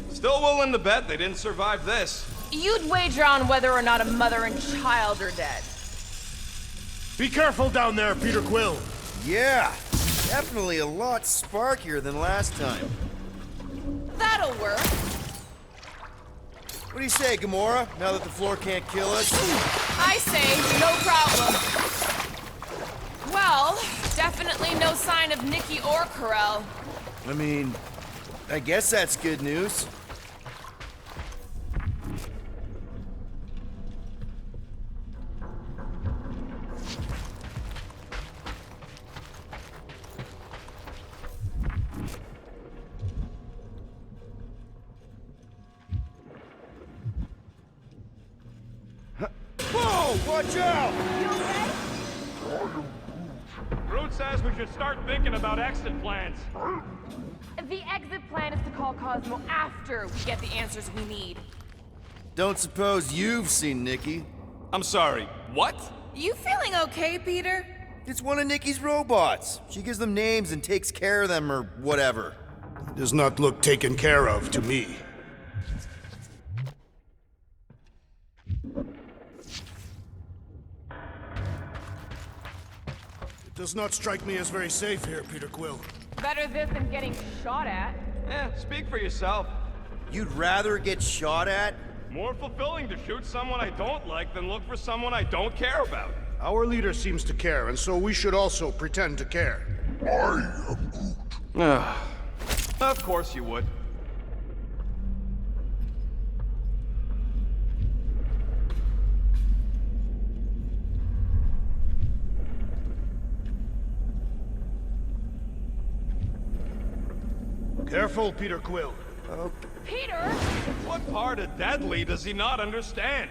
[SPEAKER 5] Still willing to bet they didn't survive this.
[SPEAKER 2] You'd wager on whether or not a mother and child are dead.
[SPEAKER 1] Be careful down there, Peter Quill.
[SPEAKER 7] Yeah, definitely a lot sparkier than last time.
[SPEAKER 2] That'll work.
[SPEAKER 7] What do you say, Gamora, now that the floor can't kill us?
[SPEAKER 2] I say, no problem. Well, definitely no sign of Nikki or Karel.
[SPEAKER 7] I mean, I guess that's good news. Whoa! Watch out!
[SPEAKER 10] Groot says we should start thinking about exit plans.
[SPEAKER 8] The exit plan is to call Cosmo after
[SPEAKER 2] We get the answers we need.
[SPEAKER 7] Don't suppose you've seen Nikki?
[SPEAKER 5] I'm sorry, what?
[SPEAKER 2] You feeling okay, Peter?
[SPEAKER 7] It's one of Nikki's robots. She gives them names and takes care of them or whatever.
[SPEAKER 1] Does not look taken care of to me. It does not strike me as very safe here, Peter Quill.
[SPEAKER 8] better this than getting shot at.
[SPEAKER 5] Speak for yourself.
[SPEAKER 7] You'd rather get shot at?
[SPEAKER 10] More fulfilling to shoot someone I don't like than look for someone I don't care about.
[SPEAKER 1] Our leader seems to care, and so we should also pretend to care.
[SPEAKER 5] Of course you would.
[SPEAKER 1] Careful, Peter Quill.
[SPEAKER 8] Peter!
[SPEAKER 10] What part of Deadly does he not understand?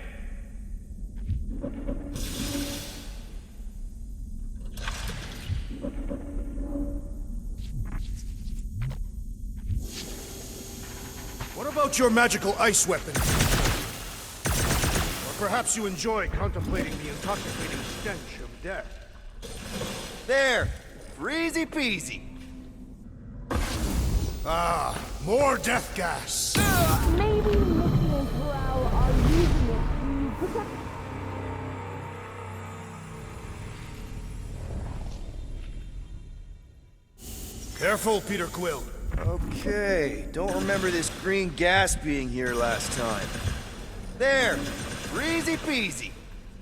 [SPEAKER 1] What about your magical ice weapon? Or perhaps you enjoy contemplating the intoxicating stench of death.
[SPEAKER 7] There! Freezy peasy!
[SPEAKER 1] Ah, more death gas!
[SPEAKER 8] Maybe Nikki and Karel are using it to protect...
[SPEAKER 1] Careful, Peter Quill.
[SPEAKER 7] Okay, don't remember this green gas being here last time. There! Freezy peasy!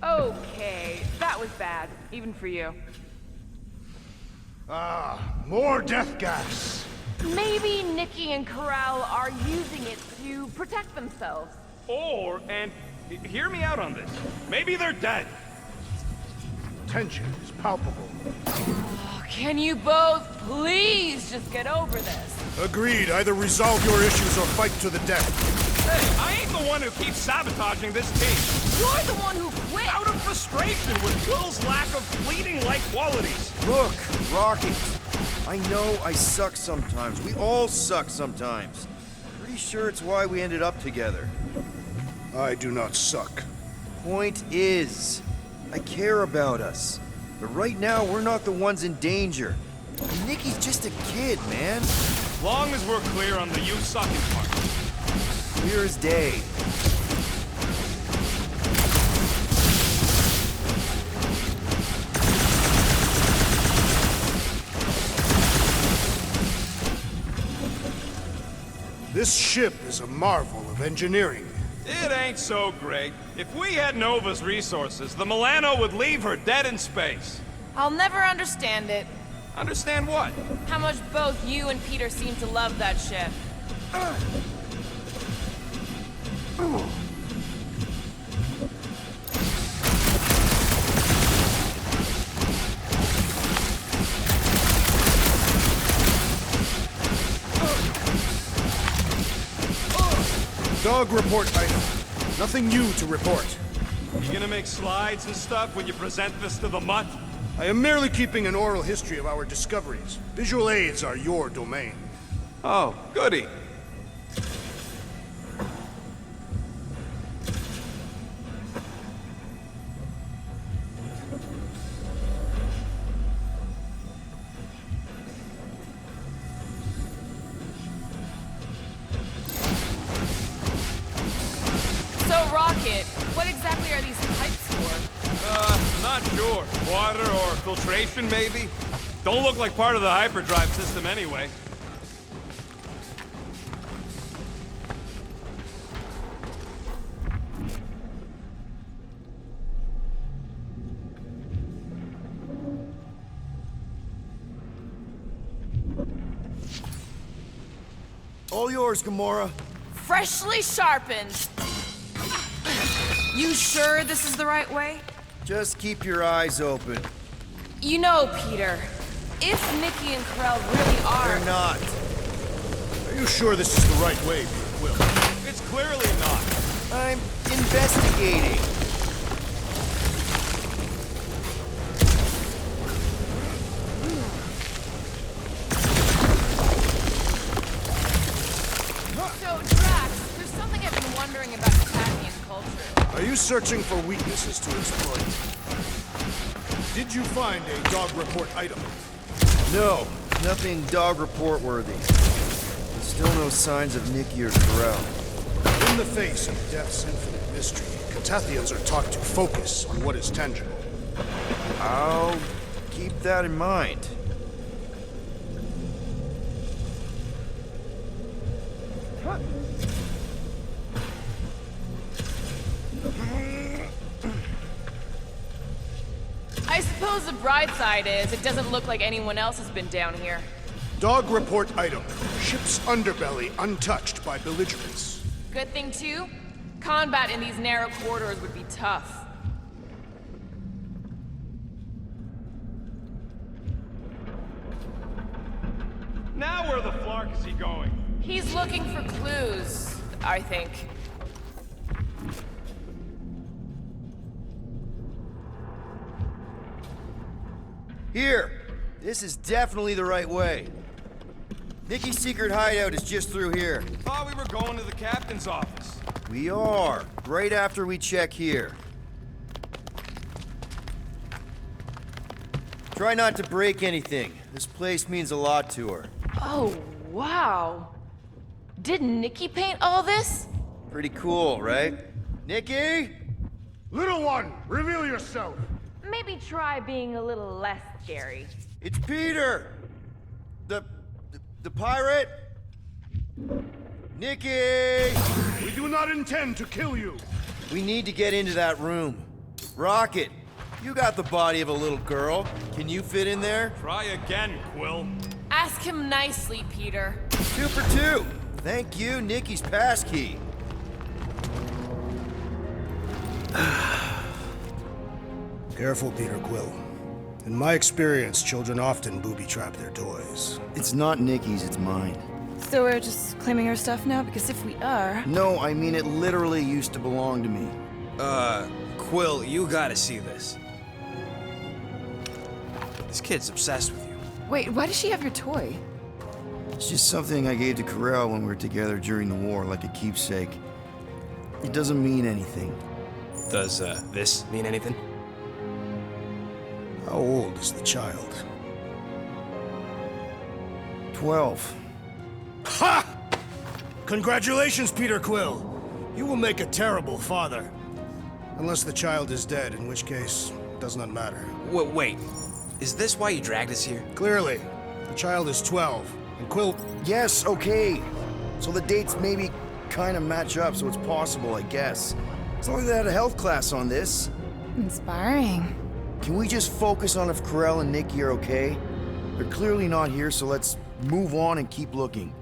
[SPEAKER 8] Okay, that was bad, even for you.
[SPEAKER 1] Ah, more death gas!
[SPEAKER 8] Maybe Nikki and Karel are using it to protect themselves.
[SPEAKER 10] Or, and hear me out on this, maybe they're dead.
[SPEAKER 1] Tension is palpable.
[SPEAKER 2] Can you both please just get over this?
[SPEAKER 1] Agreed. Either resolve your issues or fight to the death.
[SPEAKER 10] Hey, I ain't the one who keeps sabotaging this team.
[SPEAKER 2] You're the one who quit!
[SPEAKER 10] Out of frustration with Will's lack of fleeting-like qualities.
[SPEAKER 7] Look, Rocky. I know I suck sometimes. We all suck sometimes. Pretty sure it's why we ended up together.
[SPEAKER 1] I do not suck.
[SPEAKER 7] Point is, I care about us. But right now, we're not the ones in danger. And Nikki's just a kid, man.
[SPEAKER 10] Long as we're clear on the you sucking part.
[SPEAKER 7] Clear as day.
[SPEAKER 1] This ship is a marvel of engineering.
[SPEAKER 5] It ain't so great. If we had Nova's resources, the Milano would leave her dead in space.
[SPEAKER 2] I'll never understand it.
[SPEAKER 5] Understand what?
[SPEAKER 2] How much both you and Peter seem to love that ship.
[SPEAKER 1] Dog report item. Nothing new to report.
[SPEAKER 5] You gonna make slides and stuff when you present this to the mutt?
[SPEAKER 1] I am merely keeping an oral history of our discoveries. Visual aids are your domain.
[SPEAKER 5] Oh, goody.
[SPEAKER 2] So, Rocket, what exactly are these pipes for?
[SPEAKER 5] Not sure. Water or filtration, maybe? Don't look like part of the hyperdrive system anyway.
[SPEAKER 4] All yours, Gamora.
[SPEAKER 2] Freshly sharpened. You sure this is the right way?
[SPEAKER 7] Just keep your eyes open.
[SPEAKER 2] You know, Peter, if Nikki and Krell really are...
[SPEAKER 7] They're not.
[SPEAKER 1] Are you sure this is the right way, Peter Quill?
[SPEAKER 5] It's clearly not.
[SPEAKER 7] I'm investigating.
[SPEAKER 2] So, Drax, there's something I've been wondering about Cathian culture.
[SPEAKER 1] Are you searching for weaknesses to exploit? Did you find a dog report item?
[SPEAKER 7] No, nothing dog report worthy. There's still no signs of Nikki or Pharrell.
[SPEAKER 1] In the face of Death's infinite mystery, Cathathians are taught to focus on what is tangible.
[SPEAKER 7] I'll keep that in mind.
[SPEAKER 2] I suppose the bright side is it doesn't look like anyone else has been down here.
[SPEAKER 1] Dog report item. Ship's underbelly untouched by belligerents.
[SPEAKER 2] Good thing, too, combat in these narrow corridors would be tough.
[SPEAKER 10] Now where the flark is he going?
[SPEAKER 2] He's looking for clues, I think.
[SPEAKER 7] Here! This is definitely the right way. Nikki's secret hideout is just through here.
[SPEAKER 5] Thought we were going to the captain's office.
[SPEAKER 7] We are, right after we check here. Try not to break anything. This place means a lot to her.
[SPEAKER 2] Oh, wow. Did Nikki paint all this?
[SPEAKER 7] Pretty cool, right? Nikki?
[SPEAKER 1] Little one, reveal yourself.
[SPEAKER 8] Maybe try being a little less scary.
[SPEAKER 7] It's Peter! The pirate? Nikki!
[SPEAKER 1] We do not intend to kill you.
[SPEAKER 7] We need to get into that room. Rocket, you got the body of a little girl. Can you fit in there?
[SPEAKER 5] Try again, Quill.
[SPEAKER 2] Ask him nicely, Peter.
[SPEAKER 7] 2 for 2. Thank you, Nikki's passkey.
[SPEAKER 1] Careful, Peter Quill. In my experience, children often booby-trap their toys.
[SPEAKER 4] It's not Nikki's, it's mine.
[SPEAKER 9] So we're just claiming her stuff now? Because if we are...
[SPEAKER 4] No, I mean it literally used to belong to me.
[SPEAKER 11] Quill, you gotta see this. This kid's obsessed with you.
[SPEAKER 9] Wait, why does she have your toy?
[SPEAKER 4] It's just something I gave to Corel when we were together during the war, like a keepsake. It doesn't mean anything.
[SPEAKER 11] Does, this mean anything?
[SPEAKER 1] How old is the child?
[SPEAKER 4] 12.
[SPEAKER 1] Ha! Congratulations, Peter Quill. You will make a terrible father. Unless the child is dead, in which case, it does not matter.
[SPEAKER 11] Wait. Is this why you dragged us here?
[SPEAKER 1] Clearly, the child is 12, and Quill...
[SPEAKER 4] Yes, okay. So the dates maybe kind of match up, so it's possible, I guess. As long as they had a health class on this.
[SPEAKER 9] Inspiring.
[SPEAKER 4] Can we just focus on if Corel and Nikki are okay? They're clearly not here, so let's move on and keep looking.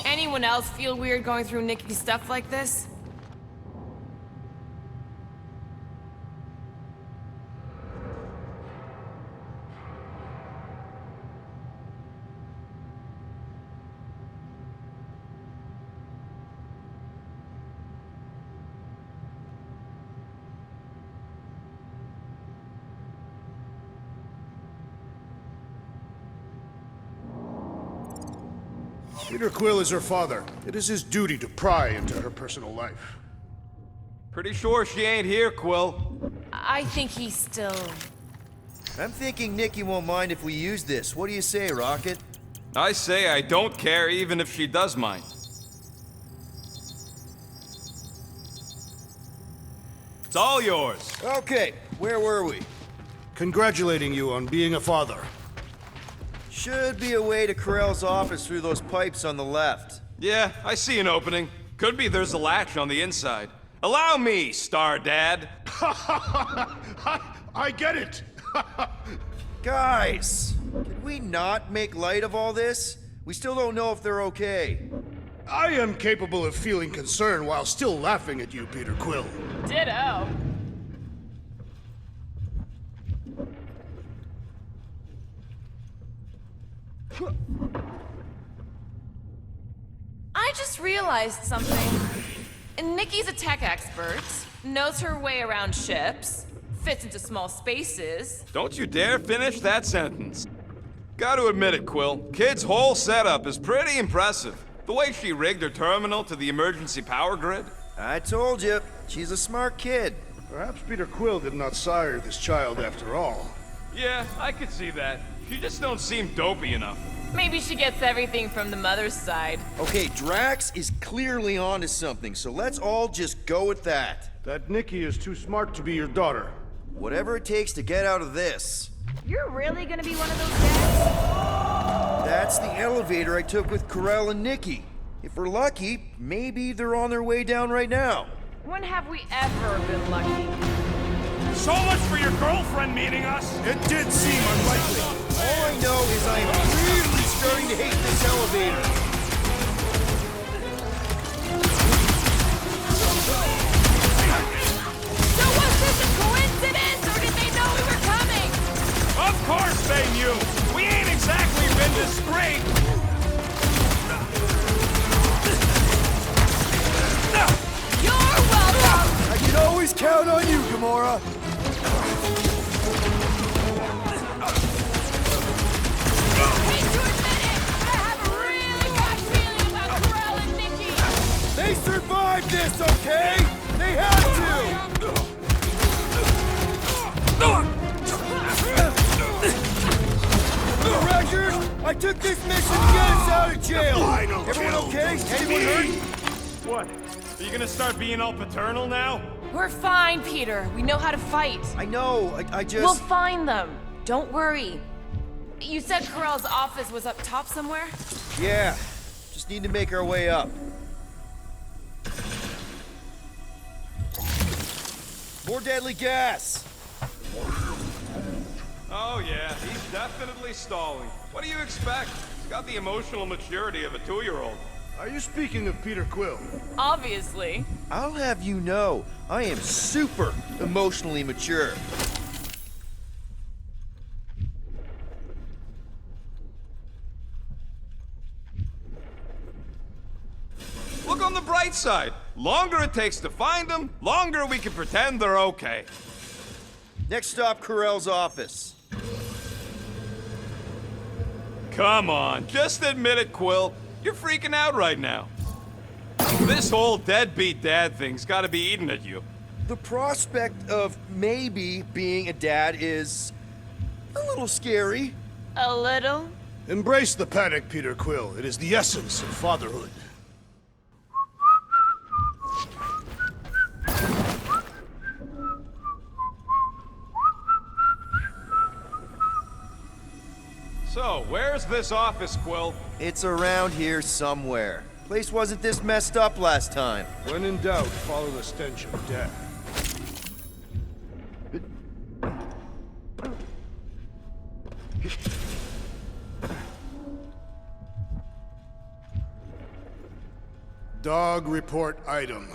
[SPEAKER 2] Anyone else feel weird going through Nikki's stuff like this?
[SPEAKER 1] Peter Quill is her father. It is his duty to pry into her personal life.
[SPEAKER 5] Pretty sure she ain't here, Quill.
[SPEAKER 2] I think he's still...
[SPEAKER 7] I'm thinking Nikki won't mind if we use this. What do you say, Rocket?
[SPEAKER 5] I say I don't care even if she does mind. It's all yours.
[SPEAKER 7] Okay, where were we?
[SPEAKER 1] Congratulating you on being a father.
[SPEAKER 7] Should be a way to Corel's office through those pipes on the left.
[SPEAKER 5] Yeah, I see an opening. Could be there's a latch on the inside. Allow me, Star Dad.
[SPEAKER 1] I get it!
[SPEAKER 7] Guys, can we not make light of all this? We still don't know if they're okay.
[SPEAKER 1] I am capable of feeling concern while still laughing at you, Peter Quill.
[SPEAKER 2] Ditto. I just realized something. Nikki's a tech expert, knows her way around ships, fits into small spaces.
[SPEAKER 5] Don't you dare finish that sentence. Gotta admit it, Quill. Kid's whole setup is pretty impressive. The way she rigged her terminal to the emergency power grid.
[SPEAKER 7] I told you, she's a smart kid.
[SPEAKER 1] Perhaps Peter Quill did not sire this child after all.
[SPEAKER 5] Yeah, I could see that. She just don't seem dopey enough.
[SPEAKER 2] Maybe she gets everything from the mother's side.
[SPEAKER 7] Okay, Drax is clearly onto something, so let's all just go with that.
[SPEAKER 1] That Nikki is too smart to be your daughter.
[SPEAKER 7] Whatever it takes to get out of this.
[SPEAKER 8] You're really gonna be one of those dads?
[SPEAKER 7] That's the elevator I took with Karel and Nikki. If we're lucky, maybe they're on their way down right now.
[SPEAKER 2] When have we ever been lucky?
[SPEAKER 10] So much for your girlfriend meeting us.
[SPEAKER 1] It did seem unlikely.
[SPEAKER 7] All I know is I am really starting to hate this elevator.
[SPEAKER 2] So was this a coincidence, or did they know we were coming?
[SPEAKER 10] Of course they knew. We ain't exactly been discreet.
[SPEAKER 2] You're welcome!
[SPEAKER 7] I can always count on you, Gamora.
[SPEAKER 2] Hate to admit it, but I have a really bad feeling about Karel and Nikki.
[SPEAKER 7] They survived this, okay? They had to! For the record, I took this mission to get us out of jail. Everyone okay? Anyone hurt?
[SPEAKER 10] What? Are you gonna start being all paternal now?
[SPEAKER 2] We're fine, Peter. We know how to fight.
[SPEAKER 7] I know, I just...
[SPEAKER 2] We'll find them. Don't worry. You said Karel's office was up top somewhere?
[SPEAKER 7] Yeah, just need to make our way up. More deadly gas!
[SPEAKER 5] Oh yeah, he's definitely stalling. What do you expect? He's got the emotional maturity of a 2-year-old.
[SPEAKER 1] Are you speaking of Peter Quill?
[SPEAKER 2] Obviously.
[SPEAKER 7] I'll have you know, I am super emotionally mature.
[SPEAKER 5] Look on the bright side. Longer it takes to find them, longer we can pretend they're okay.
[SPEAKER 7] Next stop, Karel's office.
[SPEAKER 5] Come on, just admit it, Quill. You're freaking out right now. This whole deadbeat dad thing's gotta be eating at you.
[SPEAKER 7] The prospect of maybe being a dad is a little scary.
[SPEAKER 2] A little?
[SPEAKER 1] Embrace the panic, Peter Quill. It is the essence of fatherhood.
[SPEAKER 5] So, where's this office, Quill?
[SPEAKER 7] It's around here somewhere. Place wasn't this messed up last time.
[SPEAKER 1] When in doubt, follow the stench of death. Dog report item.